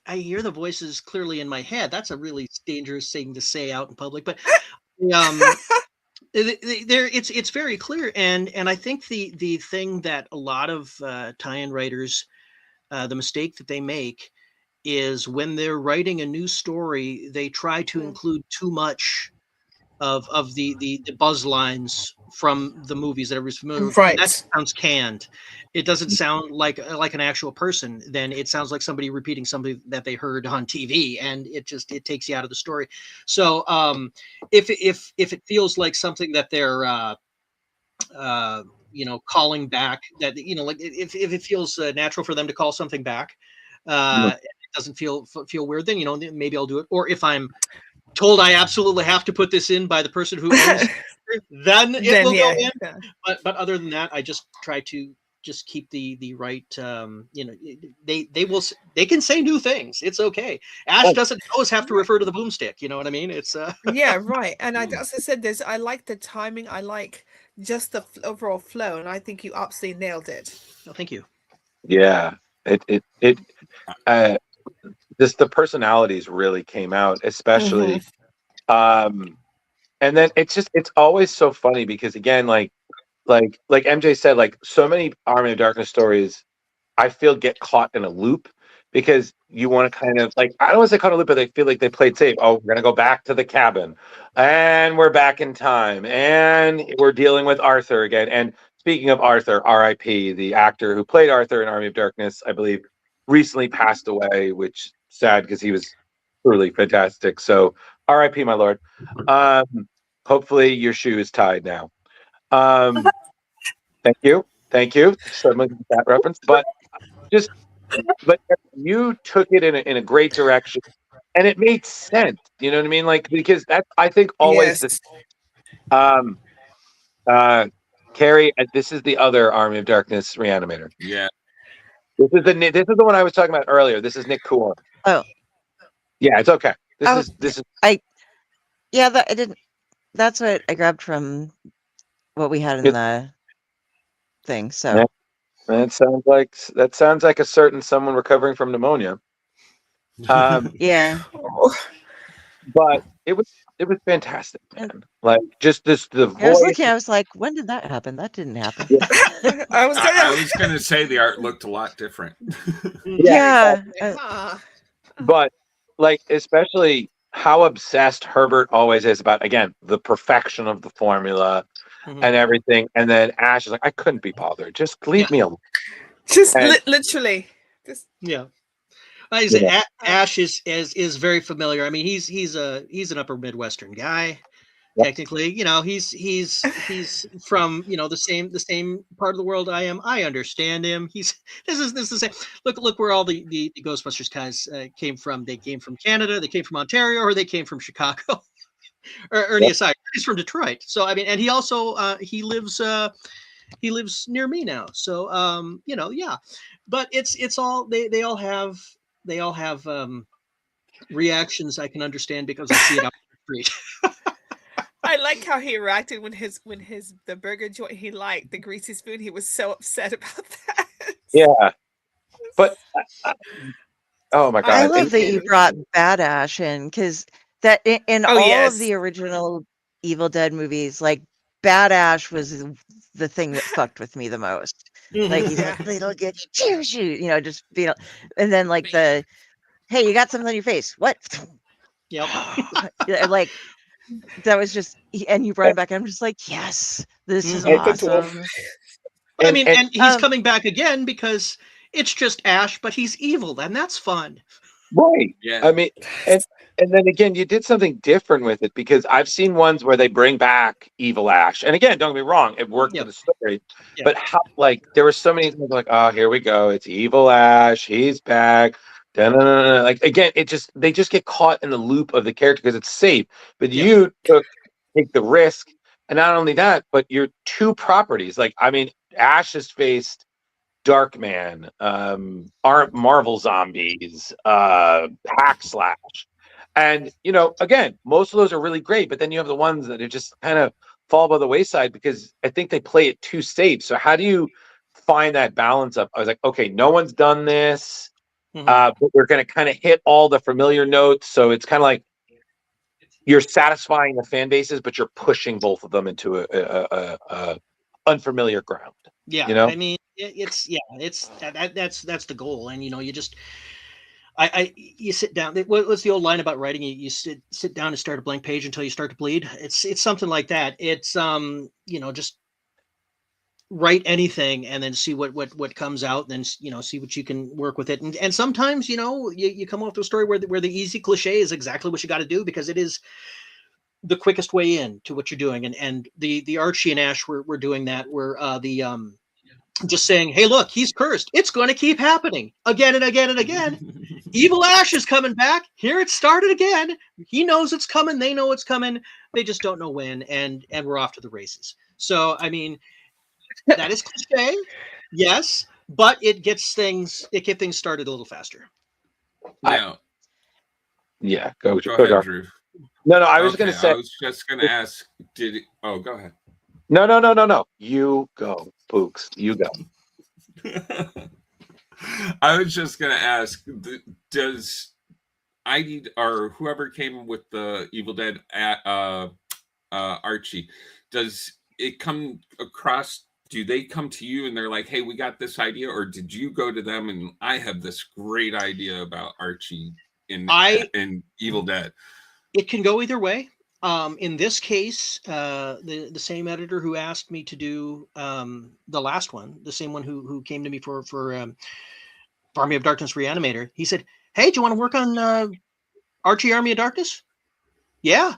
S2: I hear the voices clearly in my head. That's a really dangerous thing to say out in public, but it's very clear, and I think the thing that a lot of tie-in writers, the mistake that they make is when they're writing a new story, they try to include too much of the buzz lines from the movies that everybody's familiar with.
S9: Right.
S2: That sounds canned. It doesn't sound like an actual person. Then it sounds like somebody repeating something that they heard on TV, and it takes you out of the story. So if it feels like something that they're calling back, that like if it feels natural for them to call something back, it doesn't feel weird, then maybe I'll do it. Or if I'm told I absolutely have to put this in by the person who owns it, then it will go in. Yeah. But other than that, I just try to just keep the right. They can say new things. It's okay. Ash doesn't always have to refer to the boomstick. You know what I mean? It's
S9: yeah, right. And as I said, I like the timing. I like just the overall flow, and I think you absolutely nailed it.
S2: Oh, thank you.
S1: Yeah, the personalities really came out, especially and then it's always so funny because again, like MJ said, like so many Army of Darkness stories I feel get caught in a loop because you want to kind of like, I don't want to say caught in a loop, but they feel like they played safe. Oh, we're gonna go back to the cabin and we're back in time and we're dealing with Arthur again. And speaking of Arthur, RIP, the actor who played Arthur in Army of Darkness, I believe recently passed away, which sad because he was truly fantastic. So R.I.P. my lord. Hopefully your shoe is tied now. Thank you. Suddenly that reference, but you took it in a great direction, and it made sense. You know what I mean? Like, because that, I think, always
S9: Yes.
S1: um Carrie, this is the other Army of Darkness reanimator.
S10: Yeah.
S1: This is the one I was talking about earlier. This is Nick Coor.
S7: Oh,
S1: Yeah, it's okay. This is
S7: yeah, that I didn't. That's what I grabbed from what we had in the thing. So
S1: that sounds like a certain someone recovering from pneumonia.
S7: yeah.
S1: But it was fantastic, man. Like, just the
S7: I was
S1: voice.
S7: looking. I was like, when did that happen? That didn't happen.
S9: I was
S10: gonna say the art looked a lot different.
S7: Yeah.
S1: But like, especially how obsessed Herbert always is about, again, the perfection of the formula and everything. And then Ash is like, I couldn't be bothered. Just leave me alone.
S9: Just literally. Just
S2: Ash is very familiar. I mean, he's an upper Midwestern guy.
S1: Yep.
S2: Technically, he's from the same part of the world I am. I understand him. This is the same. Look where all the Ghostbusters guys came from. They came from Canada. They came from Ontario, or they came from Chicago. or Ernie aside, he's from Detroit. So I mean, and he also he lives near me now. So yeah. But it's all they all have reactions I can understand because I see it out the street.
S9: I like how he reacted when the burger joint he liked, the greasy spoon, he was so upset about that.
S1: Yeah. But oh my god.
S7: I love that you brought Bad Ash in, because that in all of the original Evil Dead movies, like, Bad Ash was the thing that fucked with me the most. Like, he's like, little good shoot, just be, and then like hey, you got something on your face. What?
S2: Yep.
S7: Like, that was just, and you brought it back. I'm just like, yes, this is awesome.
S2: I mean, and he's coming back again because it's just Ash, but he's evil, and that's fun.
S1: Right.
S10: Yeah.
S1: I mean, and then again, you did something different with it, because I've seen ones where they bring back evil Ash, and again, don't get me wrong, it worked for the story. Yeah. But how, like, there were so many things like, oh, here we go, it's evil Ash, he's back. Da-na-na-na. Like, again, they just get caught in the loop of the character because it's safe. But you take the risk, and not only that, but your two properties. Like, I mean, Ash has faced Darkman, Marvel Zombies, Hack Slash, and again, most of those are really great. But then you have the ones that are just kind of fall by the wayside because I think they play it too safe. So how do you find that balance up? I was like, okay, no one's done this. But we're going to kind of hit all the familiar notes, so it's kind of like you're satisfying the fan bases, but you're pushing both of them into a unfamiliar ground.
S2: Yeah, I mean, that's the goal, and you just you sit down. What's the old line about writing? You sit down and start a blank page until you start to bleed. It's something like that. It's just write anything and then see what comes out, and then see what you can work with it, and sometimes you come off to a story where the easy cliche is exactly what you got to do, because it is the quickest way in to what you're doing. And the Archie and Ash were doing that, where just saying, hey, look, he's cursed, it's going to keep happening again and again and again. Evil Ash is coming back, here it started again, he knows it's coming, they know it's coming, they just don't know when, and we're off to the races. So I mean, that is cliche, yes, but it gets things started a little faster.
S10: Go
S1: ahead,
S10: Drew.
S1: No, I was going to say.
S10: I was just going to ask. Go ahead.
S1: No. You go, Pooks. You go.
S10: I was just going to ask. Does ID or whoever came with the Evil Dead Archie, does it come across? Do they come to you and they're like, hey, we got this idea? Or did you go to them and I have this great idea about Archie in Evil Dead?
S2: It can go either way. In this case, the same editor who asked me to do the last one, the same one who came to me for Army of Darkness Reanimator, he said, hey, do you want to work on Archie Army of Darkness? Yeah.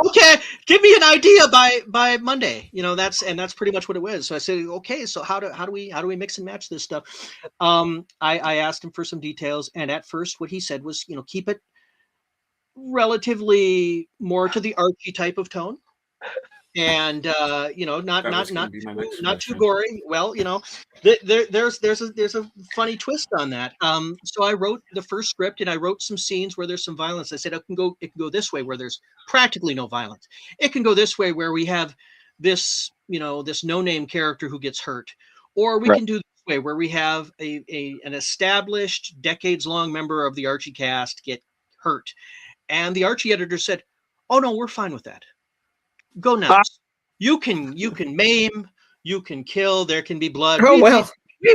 S2: Okay, give me an idea by Monday. That's pretty much what it was. So I said, okay, so how do we mix and match this stuff? I asked him for some details, and at first what he said was, keep it relatively more to the Archie type of tone. And not too gory. Well, there's a funny twist on that. So I wrote the first script, and I wrote some scenes where there's some violence. I said it can go this way where there's practically no violence. It can go this way where we have this this no-name character who gets hurt, or we can do this way where we have an established decades-long member of the Archie cast get hurt, and the Archie editor said, "Oh no, we're fine with that. Go nuts. You can maim, you can kill, there can be blood."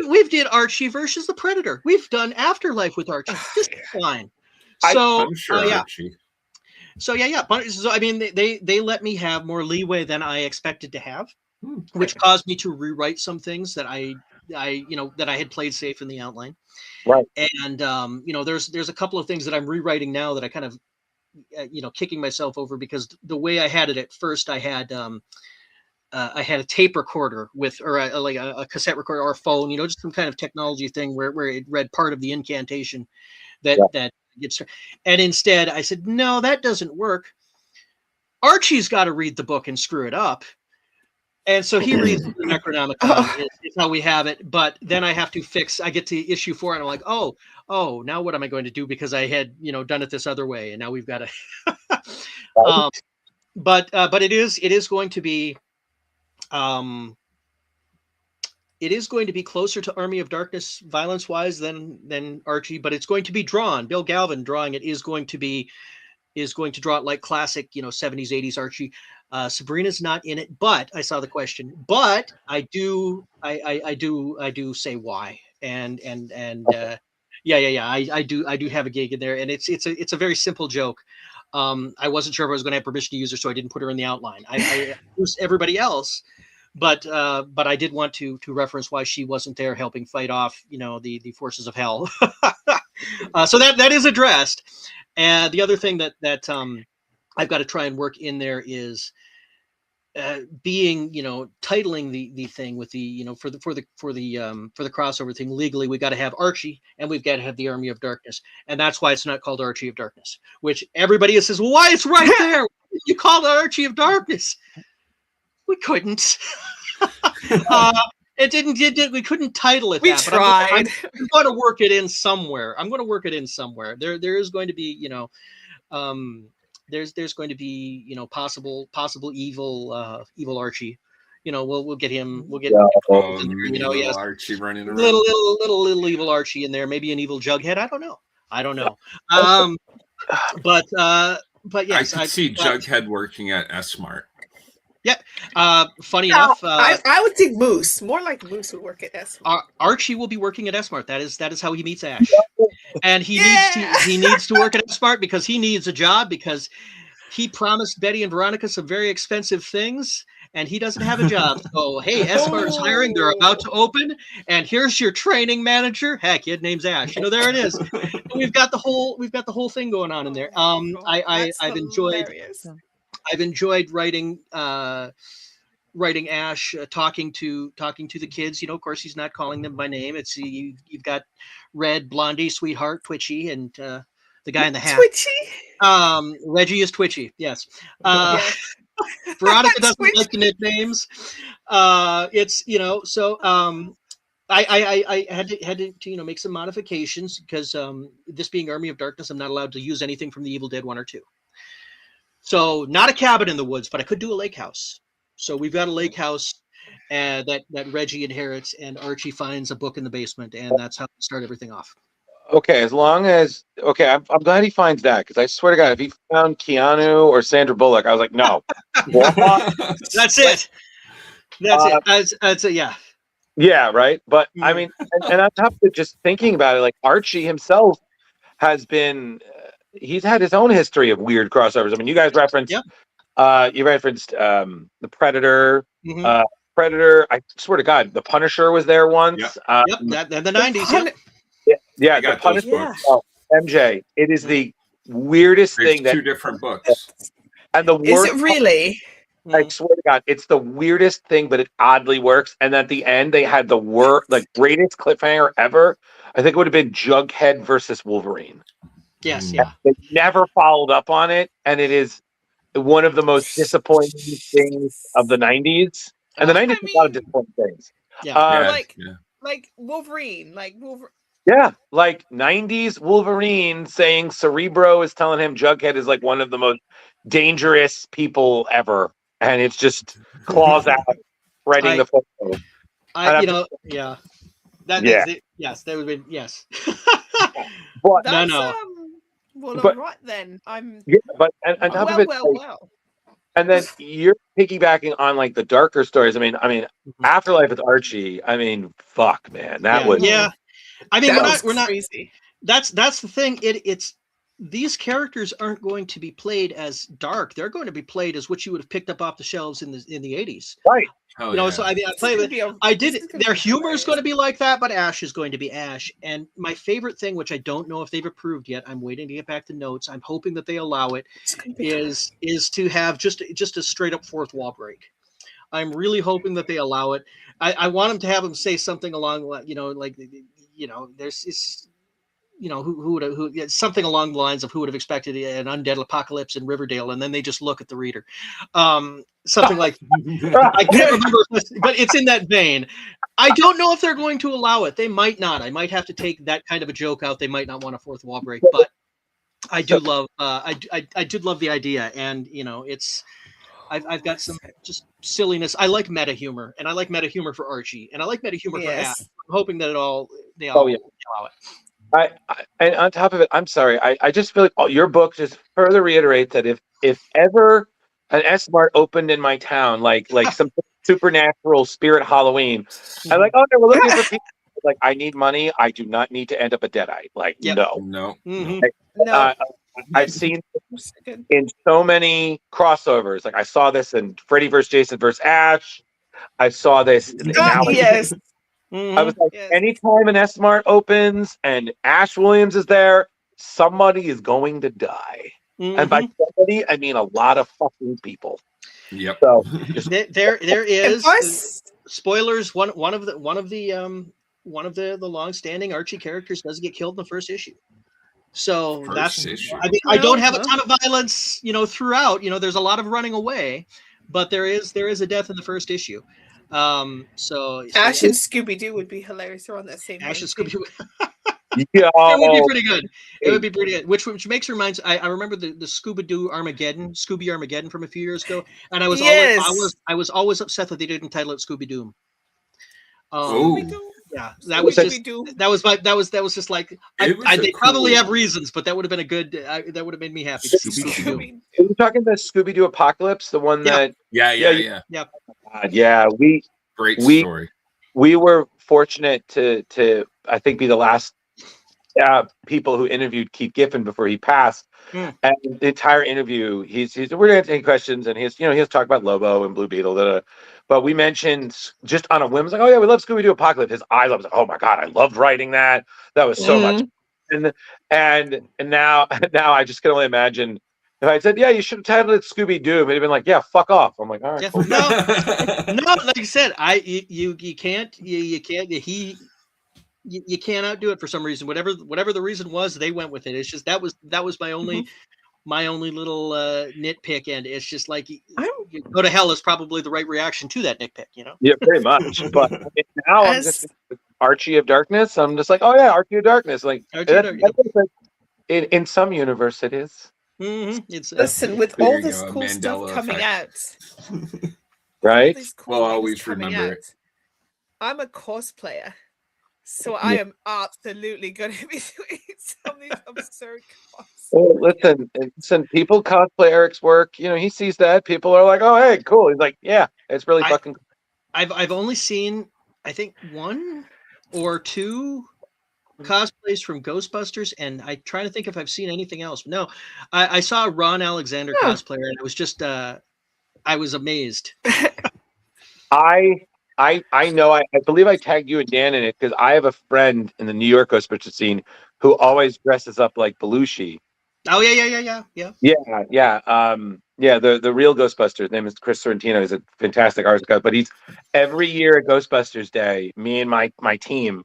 S2: We've did Archie versus the Predator. We've done Afterlife with Archie. This is fine. So
S10: I'm sure Archie.
S2: So yeah. So I mean, they let me have more leeway than I expected to have, which caused me to rewrite some things that I had played safe in the outline.
S1: Right.
S2: And there's a couple of things that I'm rewriting now that I kind of kicking myself over, because the way I had it at first, I had a tape recorder or a cassette recorder or a phone, just some kind of technology thing where it read part of the incantation that gets, and instead I said, no, that doesn't work. Archie's got to read the book and screw it up. And so he reads the Necronomicon is how we have it. But then I have to I get to issue 4 and I'm like, oh, now what am I going to do? Because I had, done it this other way. And now we've got to, but it is going to be, closer to Army of Darkness violence wise than Archie, but it's going to be drawn. Bill Galvin drawing it is going to draw it like classic, 70s, 80s Archie. Sabrina's not in it, but I saw the question. But I do say why, and I do have a gig in there, and it's a very simple joke. I wasn't sure if I was going to have permission to use her, so I didn't put her in the outline. I used everybody else, but I did want to reference why she wasn't there helping fight off, the forces of hell. So that is addressed. And the other thing that I've got to try and work in there is being, titling the thing with the, for the crossover thing legally, we got to have Archie and we've got to have the Army of Darkness, and that's why it's not called Archie of Darkness. Which everybody says, well, why, it's right there. You call it Archie of Darkness. We couldn't. It didn't. We couldn't title it.
S9: We
S2: that,
S9: tried.
S2: But I'm going to work it in somewhere. There is going to be, there's going to be, possible evil Archie. We'll get him. We'll get
S10: Archie running around.
S2: Little evil Archie in there. Maybe an evil Jughead. I don't know. But yes,
S10: I could see Jughead working at S-Mart.
S2: Yeah. Funny enough,
S9: I would think Moose. More like Moose would work at S-Mart.
S2: Archie will be working at S-Mart. That is how he meets Ash, and he needs to work at S-Mart because he needs a job, because he promised Betty and Veronica some very expensive things, and he doesn't have a job. So hey, S-Mart is hiring. They're about to open, and here's your training manager. Heck, kid name's Ash. There it is. We've got the whole thing going on in there. I've enjoyed writing Ash, talking to the kids. Of course, he's not calling them by name. It's you've got Red, Blondie, Sweetheart, Twitchy, and the guy in the hat.
S9: Twitchy.
S2: Reggie is Twitchy. Yes. Veronica doesn't like the nicknames. So I had to make some modifications because this being Army of Darkness, I'm not allowed to use anything from the Evil Dead 1 or 2. So not a cabin in the woods, but I could do a lake house. So we've got a lake house that Reggie inherits, and Archie finds a book in the basement, and that's how we start everything off.
S1: Okay, I'm glad he finds that, because I swear to God, if he found Keanu or Sandra Bullock, I was like, no.
S2: That's it. That's it. Yeah.
S1: Yeah, right. But I mean, and on top of it, just thinking about it, like Archie himself has been. He's had his own history of weird crossovers. I mean, you guys referenced, the Predator.
S2: Mm-hmm.
S1: Predator. I swear to God, the Punisher was there once.
S2: The 90s.
S1: Yeah,
S10: I
S1: the
S10: got those
S1: Punishment.
S10: books.
S1: Oh, MJ, it is the weirdest
S10: There's
S1: thing that
S10: 2 different books.
S1: and the
S9: Is
S1: worst.
S9: it really?
S1: I swear to God, it's the weirdest thing, but it oddly works. And at the end, they had the greatest cliffhanger ever. I think it would have been Jughead versus Wolverine.
S2: Yes,
S1: And
S2: yeah.
S1: they never followed up on it, and it is one of the most disappointing things of the '90s. And the '90s had a lot of disappointing things.
S2: Yeah.
S9: Like Wolverine,
S1: Yeah, like '90s Wolverine saying Cerebro is telling him Jughead is like one of the most dangerous people ever, and it's just claws out, spreading the photo.
S2: Yeah. Yes, that would be yes.
S1: But
S9: that's,
S2: no.
S9: Well,
S1: But-
S9: all right then.
S1: but on top of it,
S9: Well.
S1: and then you're piggybacking on like the darker stories. I mean, Afterlife with Archie. I mean, fuck, man, that was
S2: I mean, we're not
S9: crazy.
S2: That's the thing. It's these characters aren't going to be played as dark. They're going to be played as what you would have picked up off the shelves in the '80s.
S1: Right.
S2: So I mean, their humor is going to be like that, but Ash is going to be Ash. And my favorite thing, which I don't know if they've approved yet, I'm waiting to get back to notes. I'm hoping that they allow it. Is to have just a straight up fourth wall break. I'm really hoping that they allow it. I want them to have them say something along, there's something along the lines of who would have expected an undead apocalypse in Riverdale, and then they just look at the reader. Something like I can't remember, but it's in that vein. I don't know if they're going to allow it. They might not. I might have to take that kind of a joke out. They might not want a fourth wall break, but I do love I did love the idea, and it's I've got some just silliness. I like meta humor, and I like meta humor for Archie, and I like meta humor for Ash. I'm hoping that they all allow it.
S1: And on top of it, I'm sorry. I just feel like your book just further reiterates that if ever an S-Mart opened in my town, like some supernatural spirit Halloween, I'm like, okay, we're looking for people. Like, I need money. I do not need to end up a deadite. Like, no. I've seen in so many crossovers. Like, I saw this in Freddy vs. Jason vs. Ash. I saw this now.
S9: Yes.
S1: I was like, anytime an S-Mart opens and Ash Williams is there, somebody is going to die. And by somebody, I mean a lot of fucking people.
S10: Yep.
S1: So
S2: there is spoilers. One of the long-standing Archie characters does get killed in the first issue. So that's issue. I mean, I don't have a ton of violence, throughout. There's a lot of running away, but there is a death in the first issue. So
S9: Ash and Scooby-Doo would be hilarious. They're on that same.
S2: Ash and Scooby-Doo.
S1: It
S2: would be pretty good. It would be pretty good. Which reminds I remember the Scooby-Doo Scooby Armageddon from a few years ago, and I was always upset that they didn't title it Scooby-Doo. Yeah, that was just like they probably have reasons, but that would have been a good. That would have made me happy.
S1: Are you talking the Scooby-Doo Apocalypse, the one that?
S10: Yeah. Great story.
S1: We were fortunate to I think be the last people who interviewed Keith Giffen before he passed. And the entire interview, he's we're gonna take questions, and he's talk about Lobo and Blue Beetle, but we mentioned just on a whim, like, oh yeah, we love Scooby-Doo Apocalypse. His eyes, I was like, oh my god, I loved writing that. That was so much. And now I just can only imagine if I said, yeah, you should have titled it Scooby-Doo, but he'd been like, yeah, fuck off. I'm like, all right, cool.
S2: No, like I said, you can't cannot do it for some reason. Whatever the reason was, they went with it. It's just that was my only little nitpick, and it's just like go to hell is probably the right reaction to that nitpick,
S1: Yeah, pretty much. But now I'm just Archie of Darkness. I'm just like, oh yeah, Archie of Darkness. Like in some universe, it is.
S9: Listen, with all this cool stuff coming out,
S1: right?
S10: We'll always remember it.
S9: I'm a cosplayer. So I am absolutely going to be doing some of these absurd cosplays.
S1: Well, listen, people cosplay Erik's work. He sees that. People are like, oh, hey, cool. He's like, yeah, it's really fucking cool.
S2: I've only seen, I think, 1 or 2 cosplays from Ghostbusters, and I try to think if I've seen anything else. No, I saw a Ron Alexander cosplayer, and it was just, I was amazed.
S1: I I know I believe I tagged you and Dan in it because I have a friend in the New York Ghostbusters scene who always dresses up like Belushi.
S2: Oh yeah.
S1: Yeah. The real Ghostbusters. His name is Chris Sorrentino. He's a fantastic artist guy. But he's every year at Ghostbusters Day, me and my team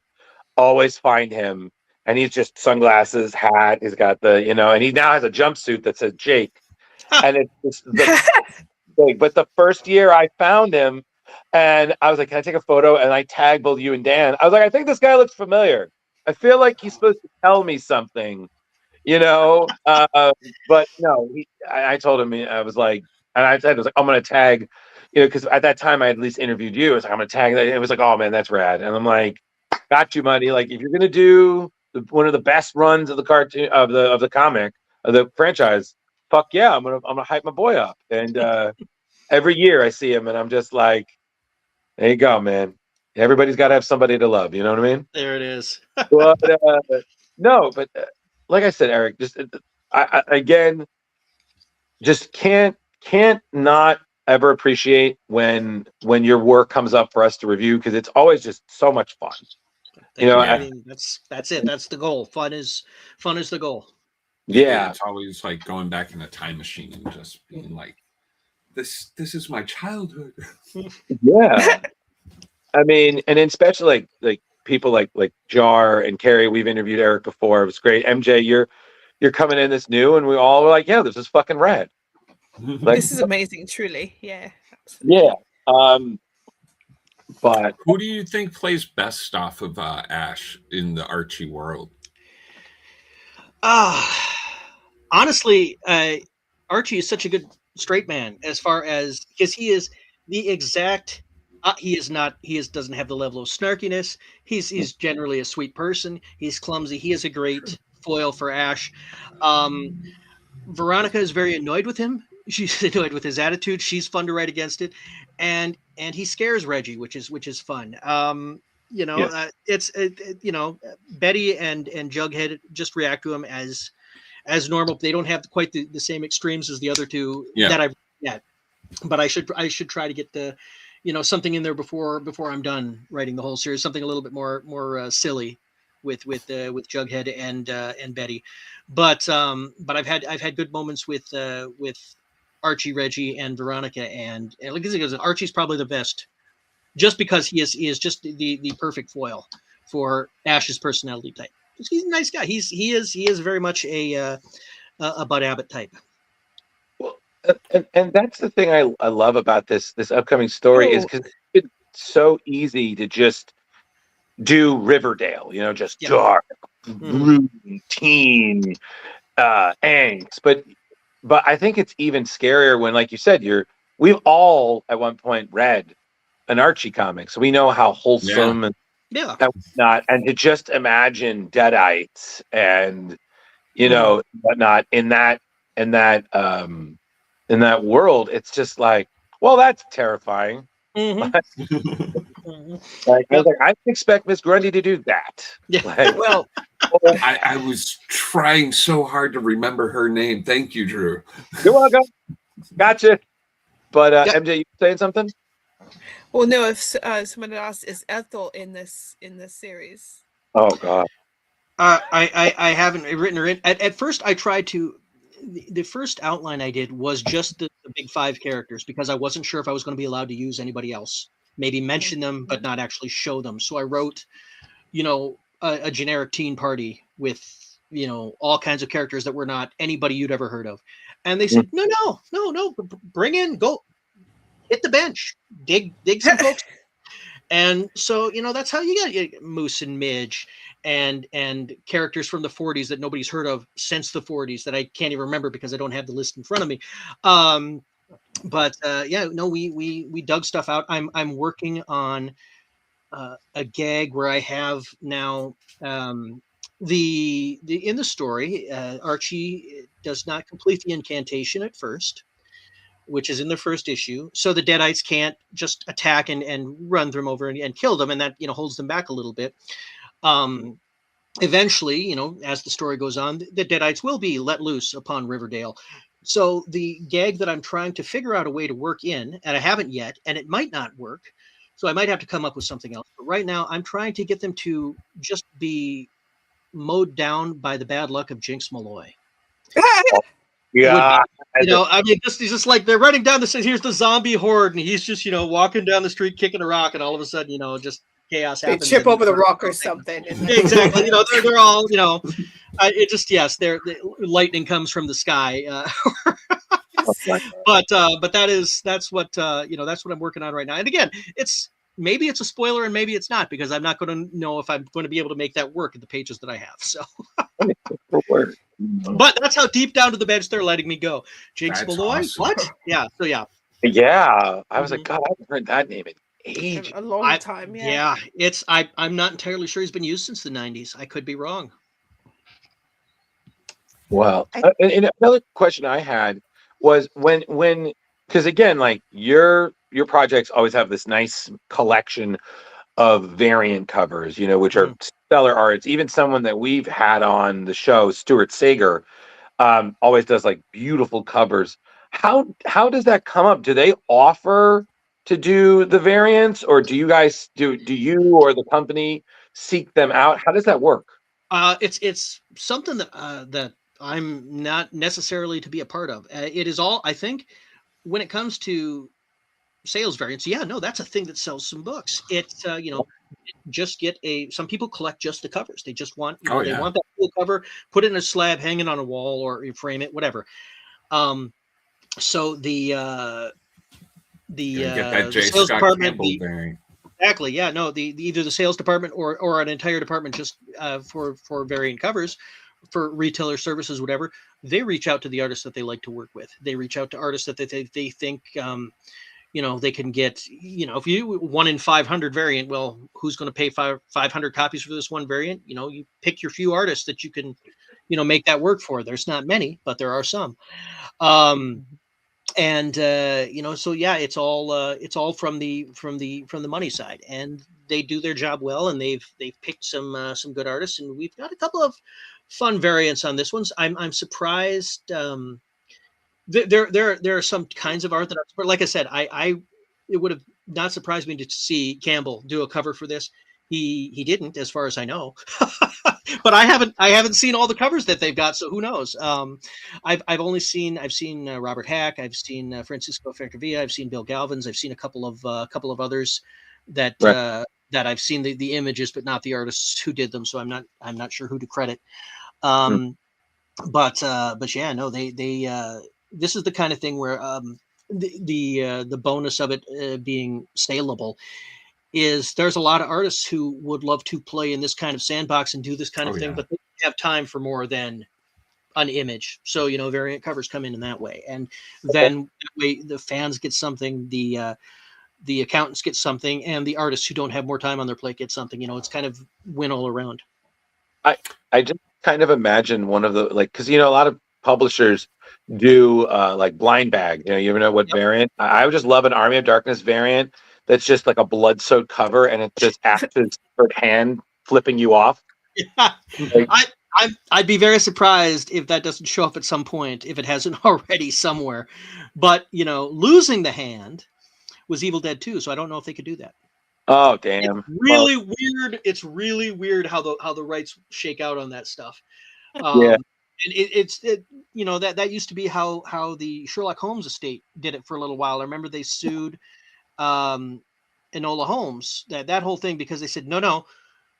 S1: always find him, and he's just sunglasses, hat. He's got and he now has a jumpsuit that says Jake, and it's the big. But the first year I found him, and I was like, "Can I take a photo?" And I tagged both you and Dan. I was like, "I think this guy looks familiar. I feel like he's supposed to tell me something." But no, I told him, I was like, and I said, I was like, I'm going to tag, because at that time I had at least interviewed you. I was like, I'm going to tag that. It was like, oh man, that's rad. And I'm like, got you, buddy. Like, if you're going to do one of the best runs of the cartoon, of the comic, of the franchise, fuck yeah, I'm going to hype my boy up. And every year I see him and I'm just like, there you go, man. Everybody's got to have somebody to love. You know what I mean?
S2: There it is.
S1: But no, but like I said, Eric, just I again, just can't not ever appreciate when your work comes up for us to review, because it's always just so much fun.
S2: I mean, that's it. That's the goal. Fun is the goal.
S1: Yeah,
S10: it's always like going back in a time machine and just being like, this is my childhood.
S1: Yeah. I mean, and especially like people like Jar and Carrie. We've interviewed Eric before. It was great. MJ, you're coming in this new, and we all were like, yeah, this is fucking rad. Like,
S9: this is amazing, truly. Yeah. Absolutely.
S1: Yeah. But
S10: who do you think plays best off of Ash in the Archie world?
S2: Honestly, Archie is such a good straight man, as far as, because he is the exact. Doesn't have the level of snarkiness. He's generally a sweet person. He's clumsy. He is a great foil for Ash. Veronica is very annoyed with him. She's annoyed with his attitude. She's fun to write against it, and he scares Reggie, which is fun. Yes. Betty and Jughead just react to him as normal. They don't have quite the same extremes as the other two that I've yet. But I should try to get the something in there before I'm done writing the whole series, something a little bit more silly with Jughead and Betty. But I've had good moments with Archie, Reggie, and Veronica, and like I said, Archie's probably the best, just because he is just the perfect foil for Ash's personality type. He's a nice guy. He is very much a Bud Abbott type.
S1: And that's the thing I love about this upcoming story is because it's so easy to just do Riverdale, just dark, broody, teen, angst. But I think it's even scarier when, like you said, we've all at one point read an Archie comic, so we know how wholesome and whatnot. And to just imagine Deadites and whatnot in that world, it's just like, well, that's terrifying.
S2: Mm-hmm.
S1: I was like, I didn't expect Miss Grundy to do that.
S2: Yeah.
S1: Well,
S10: I was trying so hard to remember her name. Thank you, Drew.
S1: You're welcome. Gotcha. But MJ, you saying something?
S9: Well, no. If someone asked, is Ethel in this series?
S1: Oh God.
S2: I haven't written her in. At first, I tried to. The first outline I did was just the big 5 characters, because I wasn't sure if I was going to be allowed to use anybody else. Maybe mention them, but not actually show them. So I wrote, a generic teen party with, all kinds of characters that were not anybody you'd ever heard of. And they said, no, bring in, go hit the bench, dig some folks. And so, that's how you get Moose and Midge and characters from the 40s that nobody's heard of since the 40s that I can't even remember because I don't have the list in front of me. We dug stuff out. I'm working on a gag where I have now in the story, Archie does not complete the incantation at first, which is in the first issue. So the Deadites can't just attack and run them over and kill them. And that, holds them back a little bit. Eventually, as the story goes on, the Deadites will be let loose upon Riverdale. So the gag that I'm trying to figure out a way to work in, and I haven't yet, and it might not work, So I might have to come up with something else. But right now, I'm trying to get them to just be mowed down by the bad luck of Jinx Malloy.
S1: Yeah.
S2: You know, I mean, he's just like they're running down the street. Here's the zombie horde, and he's just, you know, walking down the street kicking a rock, and all of a sudden, you know, just chaos
S9: They
S2: happens.
S9: trip over the rock or something.
S2: Exactly. You know, they're all, you know, it just, yes, lightning comes from the sky. But that's what you know, that's what I'm working on right now. And again, maybe it's a spoiler and maybe it's not, because I'm not going to know if I'm going to be able to make that work in the pages that I have. So, but that's how deep down to the bench they're letting me go. Jinx Malloy, awesome. What? Yeah. So yeah.
S1: Yeah, I was like, God, I haven't heard that name in ages.
S9: A long time.
S2: Yeah. I'm not entirely sure he's been used since the 90s. I could be wrong.
S1: Well, and another question I had was when because again, like your projects always have this nice collection of variant covers, you know, which are stellar arts. Even someone that we've had on the show, Stuart Sager, always does like beautiful covers. How does that come up? Do they offer to do the variants, or do you guys do you or the company seek them out? How does that work?
S2: It's something that I'm not necessarily to be a part of. It is all, I think, when it comes to sales variants. Yeah, no, that's a thing that sells some books. It's you know, just get some people collect just the covers. They just want, you know, they want that cool cover, put it in a slab, hang it on a wall, or you frame it, whatever. So the sales department, exactly, yeah, no, either the sales department or an entire department just for variant covers for retailer services, whatever, they reach out to the artists that they like to work with. They reach out to artists that they think you know, they can get, you know, if you 1 in 500 variant, well, who's going to pay 500 copies for this one variant? You know, you pick your few artists that you can, you know, make that work for. There's not many, but there are some. And you know, so yeah, it's all from the money side, and they do their job well, and they've picked some good artists, and we've got a couple of fun variants on this one's. I'm surprised. There are some kinds of art that are, like I said, it would have not surprised me to see Campbell do a cover for this. He didn't, as far as I know. But I haven't seen all the covers that they've got, so who knows? I've seen Robert Hack, I've seen Francisco Fercavilla, I've seen Bill Galvin's, I've seen a couple of others that that I've seen the images, but not the artists who did them. So I'm not sure who to credit. But yeah, no, they this is the kind of thing where the bonus of it being saleable is there's a lot of artists who would love to play in this kind of sandbox and do this kind of thing, but they don't have time for more than an image. So, you know, variant covers come in that way. And then that way the fans get something, the accountants get something, and the artists who don't have more time on their plate get something. You know, it's kind of win all around.
S1: I just kind of imagine one of the, like, because, you know, a lot of publishers do like blind bag. You know, you ever know what variant? I would just love an Army of Darkness variant that's just like a blood-soaked cover, and it just acts as third hand flipping you off.
S2: Yeah.
S1: Like,
S2: I'd be very surprised if that doesn't show up at some point, if it hasn't already somewhere. But, you know, losing the hand was Evil Dead 2, so I don't know if they could do that.
S1: Oh, damn.
S2: It's really weird. It's really weird how the rights shake out on that stuff.
S1: Yeah.
S2: And it's you know, that used to be how the Sherlock Holmes estate did it for a little while. I remember they sued Enola Holmes, that whole thing, because they said, no,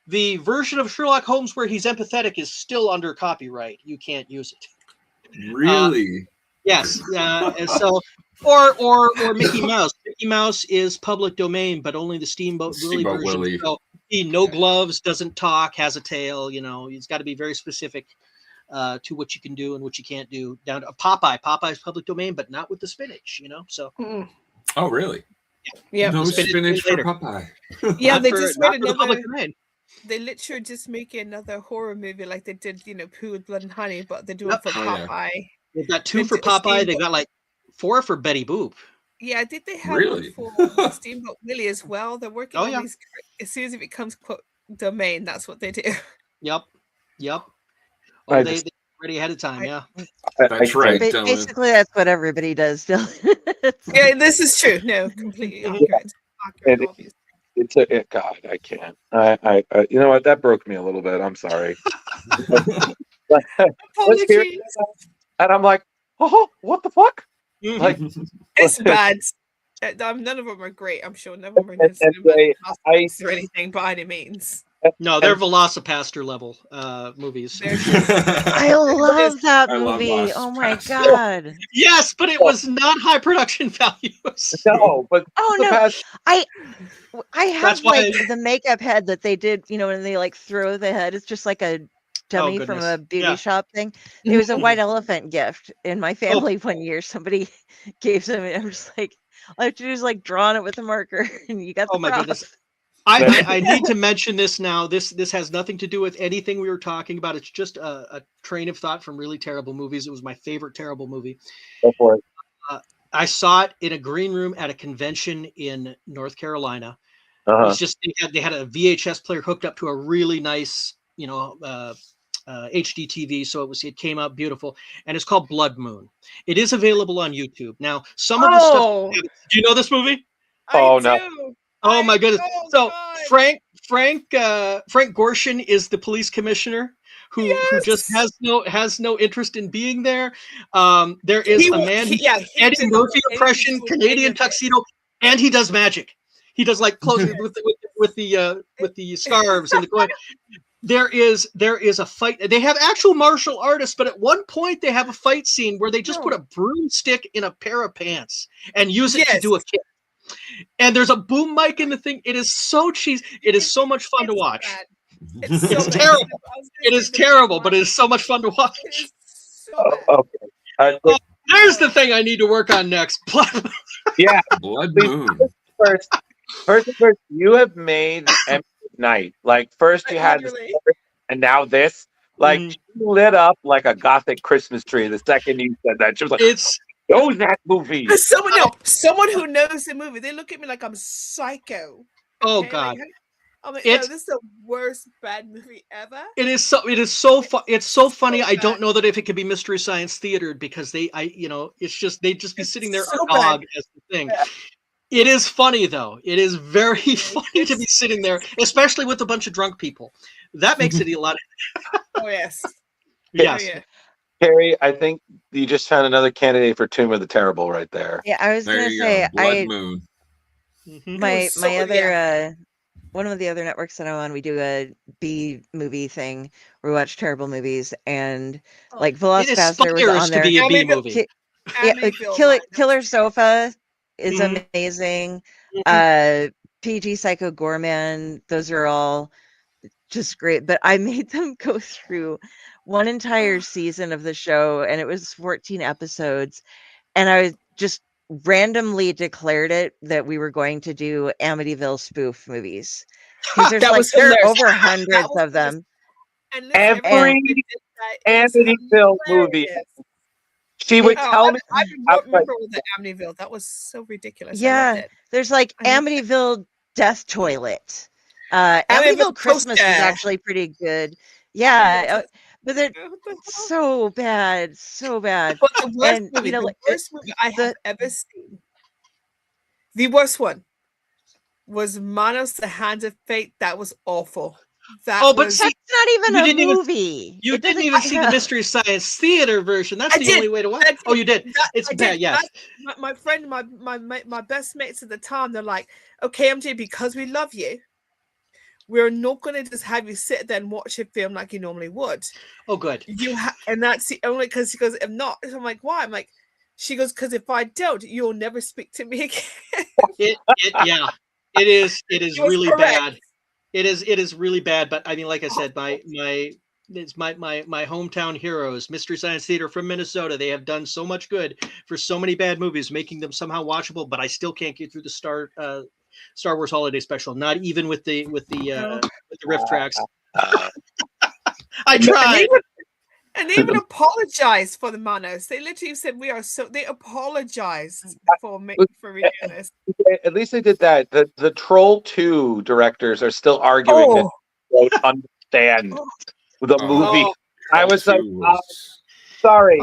S2: the version of Sherlock Holmes where he's empathetic is still under copyright. You can't use it.
S10: Really?
S2: Yes. And so, or Mickey Mouse. Mickey Mouse is public domain, but only the Steamboat Willie version. So he no gloves, doesn't talk, has a tail. You know, he's got to be very specific to what you can do and what you can't do. Down to Popeye. Popeye's public domain, but not with the spinach. You know, so.
S10: Oh, really?
S9: Yeah.
S10: No spinach for Popeye.
S9: Yeah, they just made
S2: another.
S9: They literally just make another horror movie like they did, you know, Pooh with Blood and Honey, but they're doing it for Popeye.
S2: Yeah. They've got 2 for Popeye. They got like 4 for Betty Boop.
S9: Yeah, did they have
S10: really?
S9: one for Steamboat Willie as well? They're working on these. As soon as it becomes quote domain, that's what they do.
S2: Yep. Oh, they ready ahead of time. Yeah,
S10: that's right.
S7: Basically, that's what everybody does. Still.
S9: Yeah, this is true. No, completely accurate.
S11: God, I can't. I you know what? That broke me a little bit. I'm sorry. Let's hear it. And I'm like, oh, what the fuck? Like,
S9: it's bad. None of them are great. I'm sure none of them are or anything by any means.
S2: No, they're Velocipaster level movies.
S7: I love that movie. Oh my god!
S2: Yes, but it was not high production values.
S11: No, but
S7: no, I have like the makeup head that they did. You know, when they like throw the head, it's just like a dummy from a beauty shop thing. It was a white elephant gift in my family one year. Somebody gave them, and I'm just like, all I have to do is like draw on it with a marker, and you got the
S2: my
S7: prop.
S2: goodness. I need to mention this now. This has nothing to do with anything we were talking about. It's just a train of thought from really terrible movies. It was my favorite terrible movie.
S11: Go for it.
S2: I saw it in a green room at a convention in North Carolina. It was just they had a VHS player hooked up to a really nice, HD TV, so it came out beautiful, and it's called Blood Moon. It is available on YouTube now. Some of the stuff. Do you know this movie?
S11: No.
S2: Oh my goodness! So Frank Gorshin is the police commissioner who just has no interest in being there. There is a man, Eddie Murphy impression, Canadian tuxedo, and he does magic. He does like clothes with the scarves and the coin. There is a fight. They have actual martial artists, but at one point they have a fight scene where they just put a broomstick in a pair of pants and use it to do a kick. And there's a boom mic in the thing. It is so cheesy. It is so much fun to watch. It's terrible. It is terrible, but it is so much fun to watch. There's the thing I need to work on next.
S10: Blood Moon.
S11: First, you have made night. Like first you had, and now this. Like she lit up like a gothic Christmas tree the second you said that. She was like, knows that movie.
S9: Someone who knows the movie, they look at me like I'm psycho.
S2: Oh God.
S9: I'm like, this is the worst bad movie ever.
S2: It is so fun. It's so funny. I don't know that if it could be Mystery Science Theater because they'd just be sitting there a dog as the thing. It is funny though. It is very funny to be sitting there, especially with a bunch of drunk people. That makes it a lot of
S9: yes.
S2: Yes.
S9: Oh, yeah.
S11: Carrie, I think you just found another candidate for Tomb of the Terrible right there.
S7: Yeah, I was going to say,
S10: Blood Moon.
S7: My other one of the other networks that I'm on, we do a B movie thing. We watch terrible movies, and like Velocipaster was on there.
S2: To be a B movie.
S7: Killer Sofa is amazing. PG Psycho Gorman, those are all just great. But I made them go through one entire season of the show, and it was 14 episodes, and I just randomly declared it that we were going to do Amityville spoof movies because there are over hundreds of them.
S9: And
S11: every Amityville movie, she would tell me.
S9: I remember with the Amityville. That was so ridiculous.
S7: Yeah, there's like Amityville Death Toilet. Amityville Christmas was actually pretty good. Yeah. But they're so bad.
S9: But the worst movie I have ever seen, the worst one, was Manos, the Hand of Fate. That was awful.
S7: That's not even a movie.
S2: You didn't even see the Mystery Science Theater version. That's the only way to watch it. Oh, you did. It's bad, yes.
S9: My friend, my best mates at the time, they're like, okay, MJ, because we love you, we're not going to just have you sit there and watch a film like you normally would.
S2: Oh, good.
S9: And that's the only, because she goes, if not, I'm like, why? I'm like, she goes, because if I don't, you'll never speak to me again.
S2: It is really bad. It is really bad. But I mean, like I said, my hometown heroes, Mystery Science Theater from Minnesota. They have done so much good for so many bad movies, making them somehow watchable. But I still can't get through the Star Wars Holiday Special, not even with the riff tracks. I tried.
S9: And they even apologized for the Manos. They literally said they apologized for reading this.
S11: At least they did that. The Troll 2 directors are still arguing that they don't understand the movie. I was like, sorry,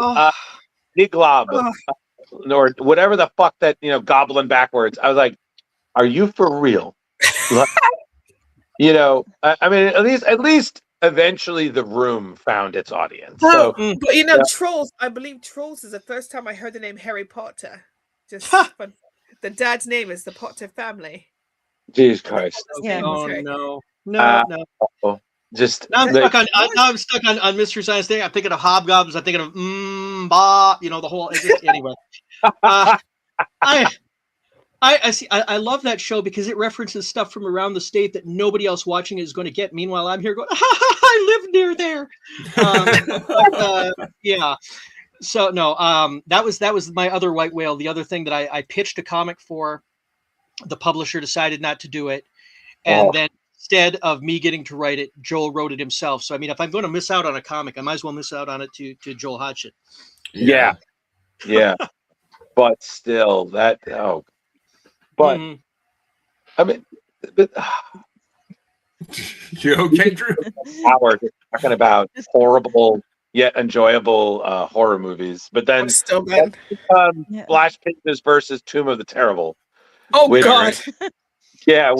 S11: Niglob, or whatever the fuck that, goblin backwards. I was like, are you for real? You know, I mean, at least eventually the Room found its audience. So,
S9: but you know, Trolls. I believe Trolls is the first time I heard the name Harry Potter. Just but the dad's name is the Potter family.
S11: Jesus Christ!
S2: Yeah. Oh no.
S11: Just
S2: now I'm stuck on Mystery Science Thing. I'm thinking of Hobgoblins. I'm thinking of you know, the whole. Anyway, I see. I love that show because it references stuff from around the state that nobody else watching is going to get. Meanwhile, I'm here going, I live near there. Yeah. So no, that was my other white whale. The other thing that I pitched a comic for, the publisher decided not to do it, and then instead of me getting to write it, Joel wrote it himself. So I mean, if I'm going to miss out on a comic, I might as well miss out on it to Joel Hodgson.
S11: Yeah. But still, but I mean,
S10: you okay, Drew?
S11: Howard talking about horrible yet enjoyable horror movies, but then Flash Pictures versus Tomb of the Terrible.
S9: Oh God!
S11: Yeah,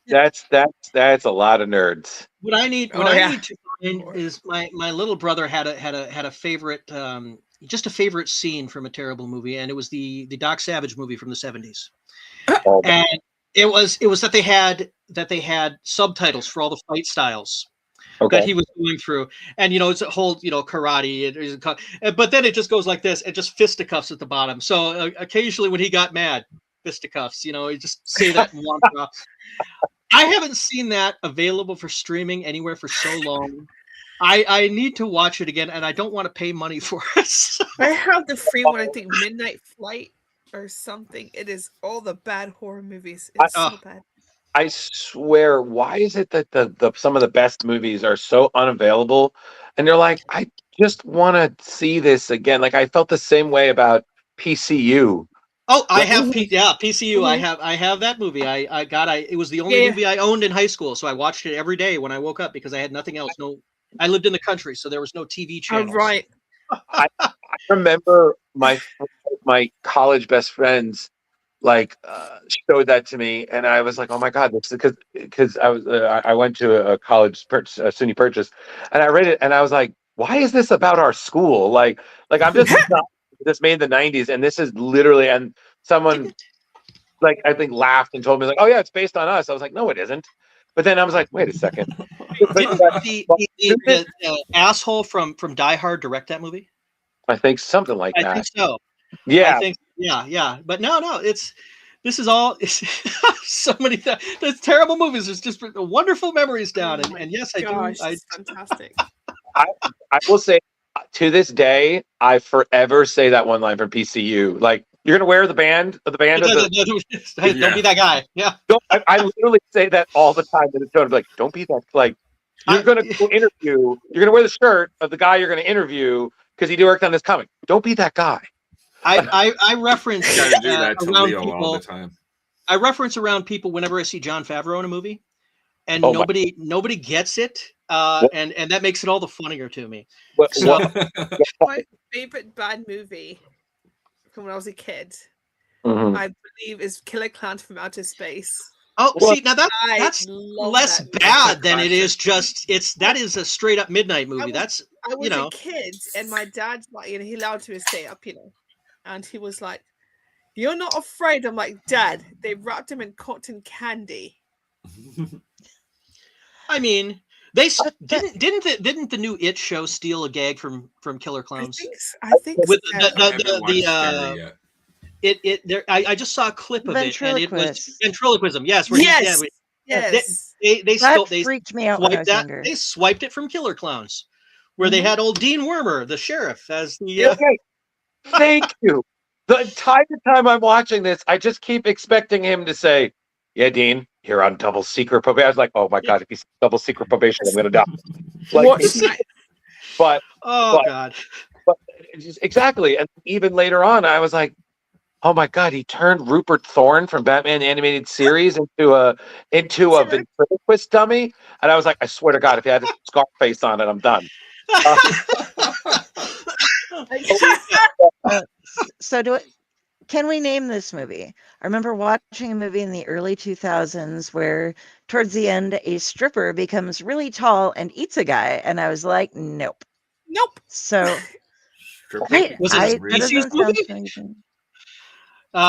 S11: that's a lot of nerds.
S2: What I need to find is my little brother had a favorite, just a favorite scene from a terrible movie, and it was the Doc Savage movie from the 70s. And it was that they had subtitles for all the fight styles that he was going through, and you know, it's a whole, you know, karate, but then it just goes like this, and just fisticuffs at the bottom. So occasionally when he got mad, fisticuffs, you know, you just say that in one drop. I haven't seen that available for streaming anywhere for so long. I need to watch it again, and I don't want to pay money for it.
S9: I have the free one. I think Midnight Flight or something. It is all the bad horror movies. It's so bad.
S11: I swear, why is it that the some of the best movies are so unavailable? And you're like, I just want to see this again. Like I felt the same way about PCU.
S2: Oh, I have PCU. I have that movie. It was the only movie I owned in high school, so I watched it every day when I woke up because I had nothing else. I lived in the country, so there was no TV channels.
S9: Oh, right.
S11: I remember my college best friends showed that to me, and I was like, oh my God, this is because I went to a college SUNY purchase, and I read it, and I was like, why is this about our school? Like I'm just this made in the 90s, and this is literally, and someone I think laughed and told me oh yeah, it's based on us. I was like, no, it isn't. But then I was like, wait a second.
S2: Didn't the asshole from Die Hard direct that movie?
S11: I think something like that.
S2: I think so.
S11: Yeah.
S2: Yeah. But no, this is all so many there's terrible movies. There's just wonderful memories down. And yes, I do.
S9: It's fantastic.
S11: I will say, to this day, I forever say that one line from PCU. Like, you're gonna wear the band. Don't be
S2: that guy. Yeah.
S11: I literally say that all the time to the tone. Like, don't be that. Like, you're gonna go interview. You're gonna wear the shirt of the guy you're gonna interview because he worked on this comic. Don't be that guy.
S2: I reference
S10: do that to
S2: around
S10: Leo
S2: people
S10: all the time.
S2: I reference around people whenever I see Jon Favreau in a movie, and nobody gets it, and that makes it all the funnier to me.
S9: My favorite bad movie from when I was a kid, I believe, is Killer Clowns from Outer Space.
S2: Oh, see, now that's less bad than it is that is a straight up midnight movie. I was
S9: a kid, and my dad's like, he allowed to stay up, and he was like, "You're not afraid?" I'm like, "Dad, they wrapped him in cotton candy."
S2: I mean, they didn't the new It show steal a gag from Killer Clowns?
S9: I think
S2: with
S9: so.
S2: I just saw a clip of it, and it was ventriloquism. Yes,
S7: That freaked me out when I was younger.
S2: They swiped it from Killer Clowns, where they had old Dean Wormer, the sheriff, as the.
S11: Okay. Thank you. The entire time I'm watching this, I just keep expecting him to say, "Yeah, Dean, you're on double secret probation." I was like, "Oh my God, if he's double secret probation, I'm gonna die." God. But exactly, and even later on, I was like, "Oh my God, he turned Rupert Thorne from Batman animated series into a ventriloquist dummy," and I was like, "I swear to God, if he had a Scarface on it, I'm done."
S7: So can we name this movie? I remember watching a movie in the early 2000s where towards the end, a stripper becomes really tall and eats a guy. And I was like, nope.
S9: Nope.
S7: So
S2: Was it a
S7: that
S2: Species
S7: doesn't sound
S2: movie?
S7: familiar.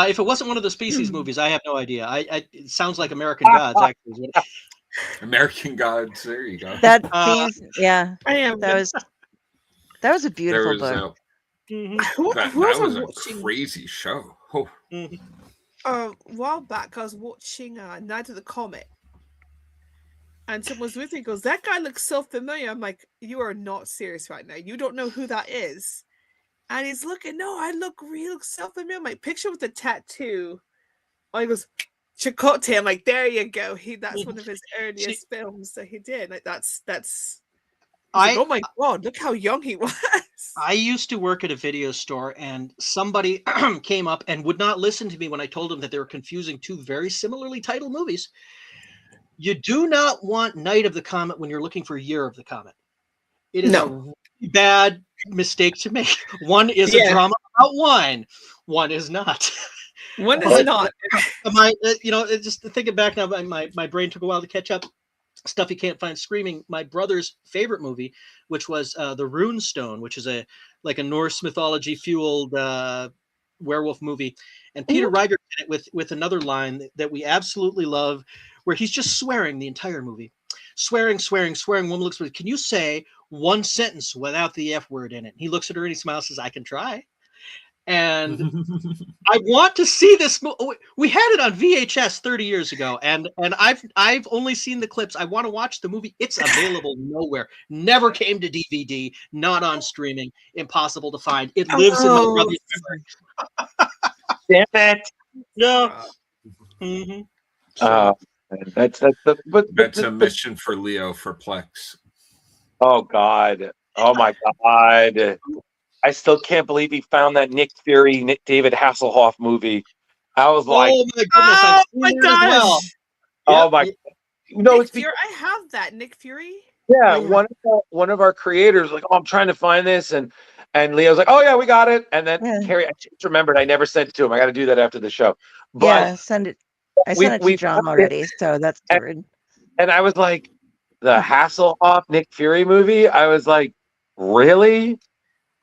S2: If it wasn't one of the Species movies, I have no idea. It sounds like American Gods, actually.
S10: American Gods. There you go.
S7: That seems, yeah.
S9: I am.
S7: That was a beautiful book.
S10: That was a crazy show. Oh.
S9: A while back, I was watching Night of the Comet, and someone was with me. Goes, that guy looks so familiar. I'm like, you are not serious right now. You don't know who that is. And he's looking. No, he looks so familiar. I'm like, picture with the tattoo. Oh, he goes, Chicote. I'm like, there you go. That's one of his earliest films that he did. Like that's. Like, oh my God! Look how young he was.
S2: I used to work at a video store, and somebody came up and would not listen to me when I told them that they were confusing two very similarly titled movies. You do not want Night of the Comet when you're looking for Year of the Comet. It is a really bad mistake to make. One is a drama about wine. One is not.
S9: One is not.
S2: Just thinking back now, my brain took a while to catch up. Stuff You Can't Find Screaming, my brother's favorite movie, which was The Rune Stone, which is a Norse mythology fueled werewolf movie. And Peter Riegert did it with another line that we absolutely love, where he's just swearing the entire movie. Swearing. Woman looks at him, can you say one sentence without the F word in it? He looks at her and he smiles, says, I can try. And I want to see this. We had it on VHS 30 years ago, and I've only seen the clips. I want to watch the movie. It's available nowhere. Never came to DVD. Not on streaming. Impossible to find. It lives in my brother's memory.
S11: Damn it!
S2: No.
S10: That's a mission for Leo for Plex.
S11: Oh God! Oh my God! I still can't believe he found that Nick Fury, David Hasselhoff movie. I was like,
S2: oh my goodness!
S9: gosh!
S11: Oh my! No,
S9: Nick Fury. I have that Nick Fury.
S11: Yeah, one of our creators was like, oh, I'm trying to find this, and Leo's like, oh yeah, we got it. And then Carrie, I just remembered I never sent it to him. I got to do that after the show. But
S7: send it. I sent it to John already, so that's good.
S11: And I was like, the Hasselhoff Nick Fury movie. I was like, really?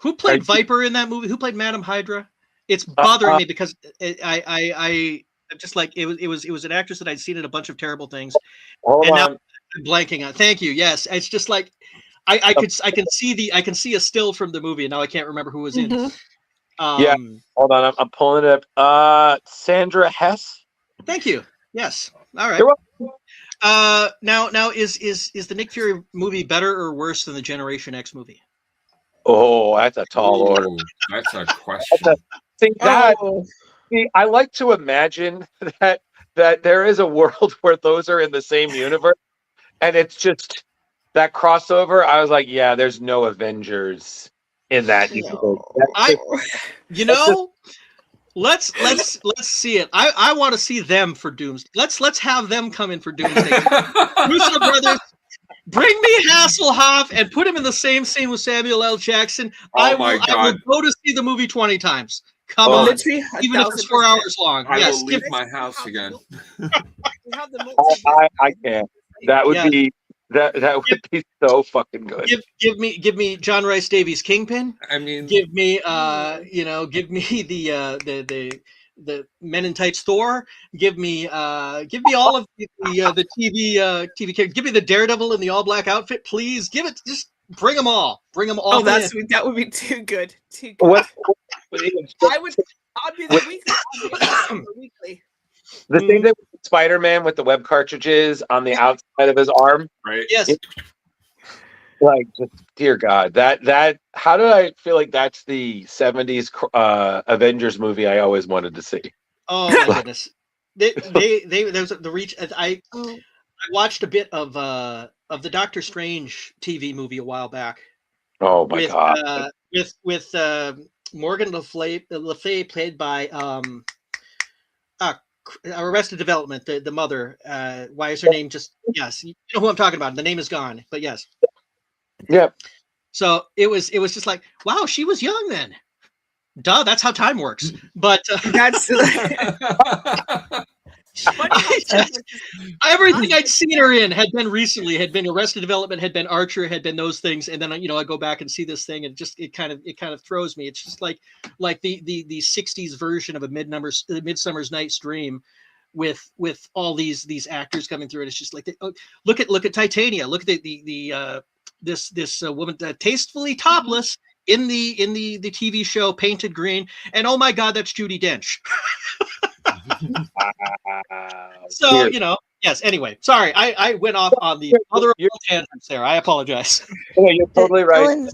S2: Who played Viper in that movie? Who played Madam Hydra? It's bothering me because I just like it was an actress that I'd seen in a bunch of terrible things. Now I'm blanking on. Thank you. Yes, it's just like I can see a still from the movie, and now I can't remember who was in.
S11: Yeah, hold on, I'm pulling it up. Sandra Hess.
S2: Thank you. Yes. All right. Now is the Nick Fury movie better or worse than the Generation X movie?
S11: Oh, that's a tall order.
S10: That's a question.
S11: I like to imagine that there is a world where those are in the same universe, and it's just that crossover. I was like, yeah, there's no Avengers in that universe.
S2: Let's see it. I want to see them for Doomsday. Let's have them come in for Doomsday. Russo brothers. Bring me Hasselhoff and put him in the same scene with Samuel L. Jackson. I will go to see the movie 20 times. Come on. Even if it's 4 hours long.
S10: I will leave my house again.
S11: I can't. That would be that would be so fucking good.
S2: Give me John Rice Davies Kingpin.
S10: I mean,
S2: give me the Men in Tights Thor. Give me all of the TV characters. Give me the Daredevil in the all black outfit, please. Just bring them all. Bring them all.
S9: Oh, that would be too good. Too good. I'd be the weekly.
S11: The thing that with Spider-Man with the web cartridges on the outside of his arm,
S10: right?
S2: Yes.
S11: Like, just, dear God, that how did I feel like that's the 70s Avengers movie I always wanted to see?
S2: Oh my goodness. There's the reach. I watched a bit of the Doctor Strange TV movie a while back.
S11: Oh my God.
S2: With Morgan Le Fay played by Arrested Development, the mother. Why is her name just yes? You know who I'm talking about. The name is gone, but yes.
S11: Yeah.
S2: So it was just like, wow, she was young then. duh, that's how time works. But
S9: that's
S2: everything I'd seen her in had been recently, had been Arrested Development, had been Archer, had been those things, and then I go back and see this thing, and just it kind of throws me. It's just like the 60s version of a Midsummer's Night's Dream, with all these actors coming through, and it's just like look at Titania, look at this woman tastefully topless in the TV show Painted Green, and oh my God, that's Judi Dench. So yes. Anyway, sorry, I went off on the other tangents there. I apologize.
S11: Yeah, you're totally right.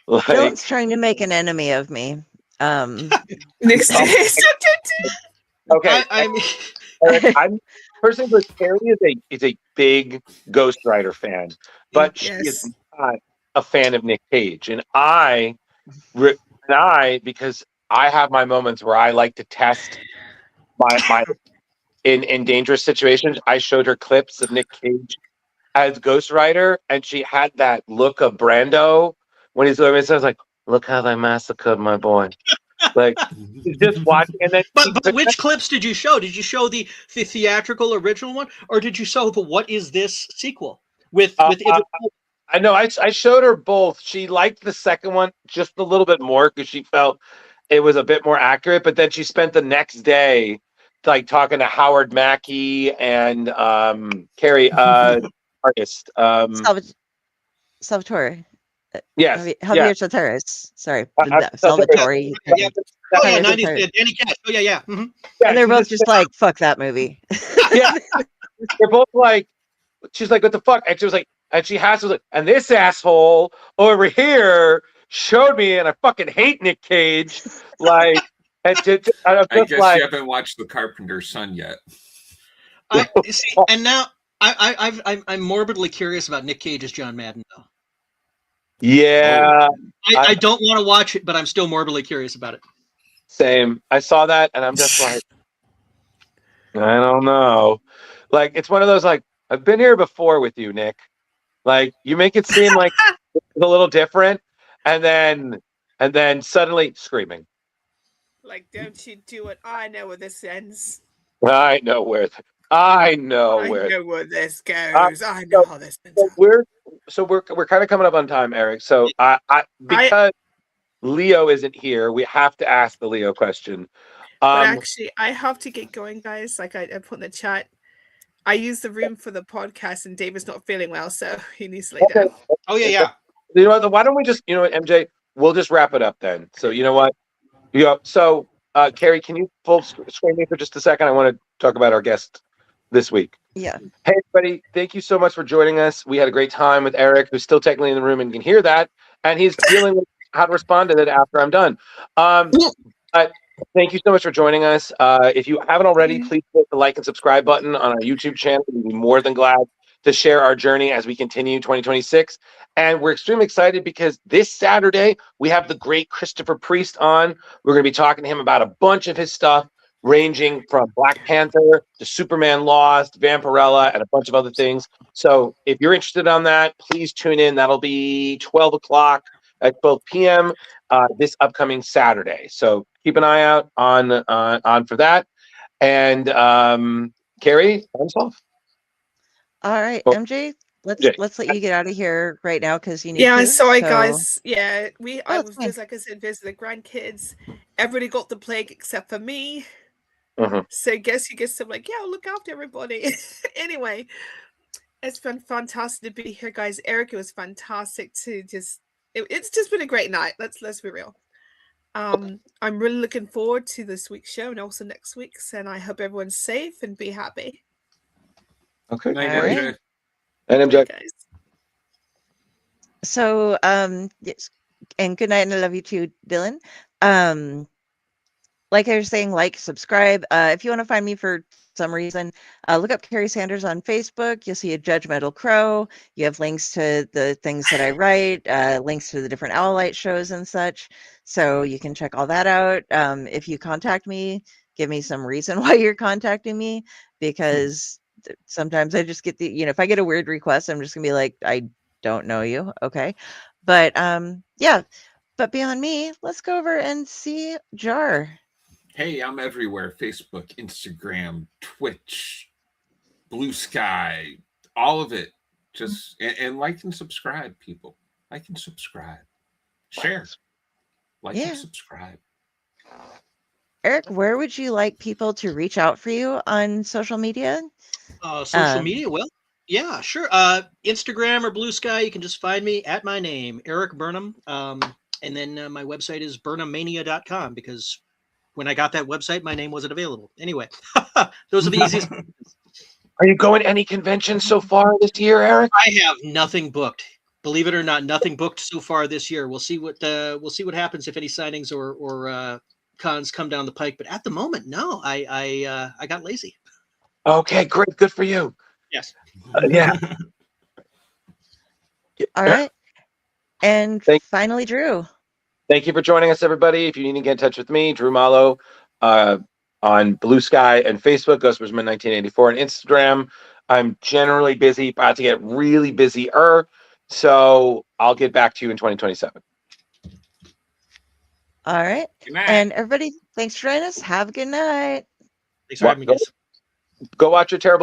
S7: Dylan's trying to make an enemy of me.
S9: Next
S11: okay.
S9: I
S11: I'm personally, Carrie is a big Ghost Rider fan, but she is not a fan of Nick Cage, and I because I have my moments where I like to test my in dangerous situations. I showed her clips of Nick Cage as Ghost Rider, and she had that look of Brando when he's doing it. So I was like, "Look how they massacred my boy!" Like just watching. And then,
S2: but which clips did you show? Did you show the theatrical original one, or did you show the What Is This sequel with?
S11: I know I showed her both. She liked the second one just a little bit more because she felt it was a bit more accurate. But then she spent the next day like talking to Howard Mackey and Carrie artist
S7: Salvatore.
S11: Yes,
S7: Javier Soteris. Sorry,
S2: Salvatore.
S7: Yeah.
S2: Oh yeah, 90s Danny Cash. Oh yeah. Mm-hmm.
S7: And they're both just like, fuck that movie.
S11: Yeah, they're both like, she's like, what the fuck? And she was like, and she was like, and this asshole over here showed me, and I fucking hate Nick Cage. Like, and
S10: I guess
S11: like,
S10: you haven't watched The Carpenter's Son yet.
S2: See, and now I'm morbidly curious about Nick Cage as John Madden though.
S11: Yeah,
S2: I don't want to watch it, but I'm still morbidly curious about it.
S11: Same. I saw that, and I'm just like, I don't know. Like, it's one of those like, I've been here before with you, Nick. Like, you make it seem like it's a little different, and then suddenly screaming.
S9: Like, don't you do it? I know where this ends.
S11: I know where this
S9: goes. I know how this ends.
S11: So we're kind of coming up on time, Eric. So because Leo isn't here, we have to ask the Leo question.
S9: But actually, I have to get going, guys. Like I put in the chat, I use the room for the podcast, and David's not feeling well, so he needs to lay down.
S2: Oh yeah.
S11: You know what? Why don't we just, MJ? We'll just wrap it up then. So you know what? So Carrie, can you full screen me for just a second? I want to talk about our guest this week.
S7: Yeah.
S11: Hey everybody, thank you so much for joining us. We had a great time with Eric, who's still technically in the room and can hear that, and he's dealing with how to respond to that after I'm done. Thank you so much for joining us. If you haven't already, please click the like and subscribe button on our YouTube channel. We'd be more than glad to share our journey as we continue 2026. And we're extremely excited because this Saturday, we have the great Christopher Priest on. We're going to be talking to him about a bunch of his stuff, ranging from Black Panther to Superman Lost, Vampirella, and a bunch of other things. So if you're interested on that, please tune in. That'll be 12 o'clock at 12 p.m. This upcoming Saturday. So keep an eye out on for that. And Carrie, thumbs off.
S7: All right, MJ, let's let you get out of here right now because you need to.
S9: Sorry, guys. Yeah, I was just, like I said, visiting the grandkids. Everybody got the plague except for me. So guess you get some like, yeah, look after everybody. Anyway, it's been fantastic to be here, guys. Eric, it was fantastic to it's just been a great night. Let's be real. I'm really looking forward to this week's show and also next week's, and I hope everyone's safe and be happy.
S11: Okay.
S9: All right.
S11: And MJ.
S9: Guys.
S7: So yes, and good night, and I love you too, Dylan. Like I was saying, like, subscribe. If you want to find me for some reason, look up Carrie Sanders on Facebook. You'll see a Judgmental Crow. You have links to the things that I write, links to the different Owlite shows and such. So you can check all that out. If you contact me, give me some reason why you're contacting me, because sometimes I just get if I get a weird request, I'm just gonna be like, I don't know you. Okay. But yeah, But beyond me, let's go over and see Jar.
S10: Hey, I'm everywhere. Facebook, Instagram, Twitch, Blue Sky, all of it. Just and like and subscribe, people. Like and subscribe. Share. Like and subscribe.
S7: Erik, where would you like people to reach out for you on social media?
S2: Social media? Well, yeah, sure. Instagram or Blue Sky, you can just find me at my name, Erik Burnham. And then my website is burnhammania.com, because when I got that website, my name wasn't available. Anyway, those are the easiest.
S11: Are you going to any conventions so far this year, Erik?
S2: I have nothing booked. Believe it or not, nothing booked so far this year. We'll see what happens if any signings or cons come down the pike. But at the moment, no. I got lazy.
S11: Okay, great. Good for you.
S2: Yes.
S11: Yeah.
S7: All right. And finally, Drew.
S11: Thank you for joining us, everybody. If you need to get in touch with me, Drew Malo, on Blue Sky and Facebook, Ghostbusters 1984, and Instagram. I'm generally busy, about to get really busier, so I'll get back to you in 2027.
S7: All right. And everybody, thanks for joining us. Have a good night.
S2: Thanks for having me, guys.
S11: Go watch your terrible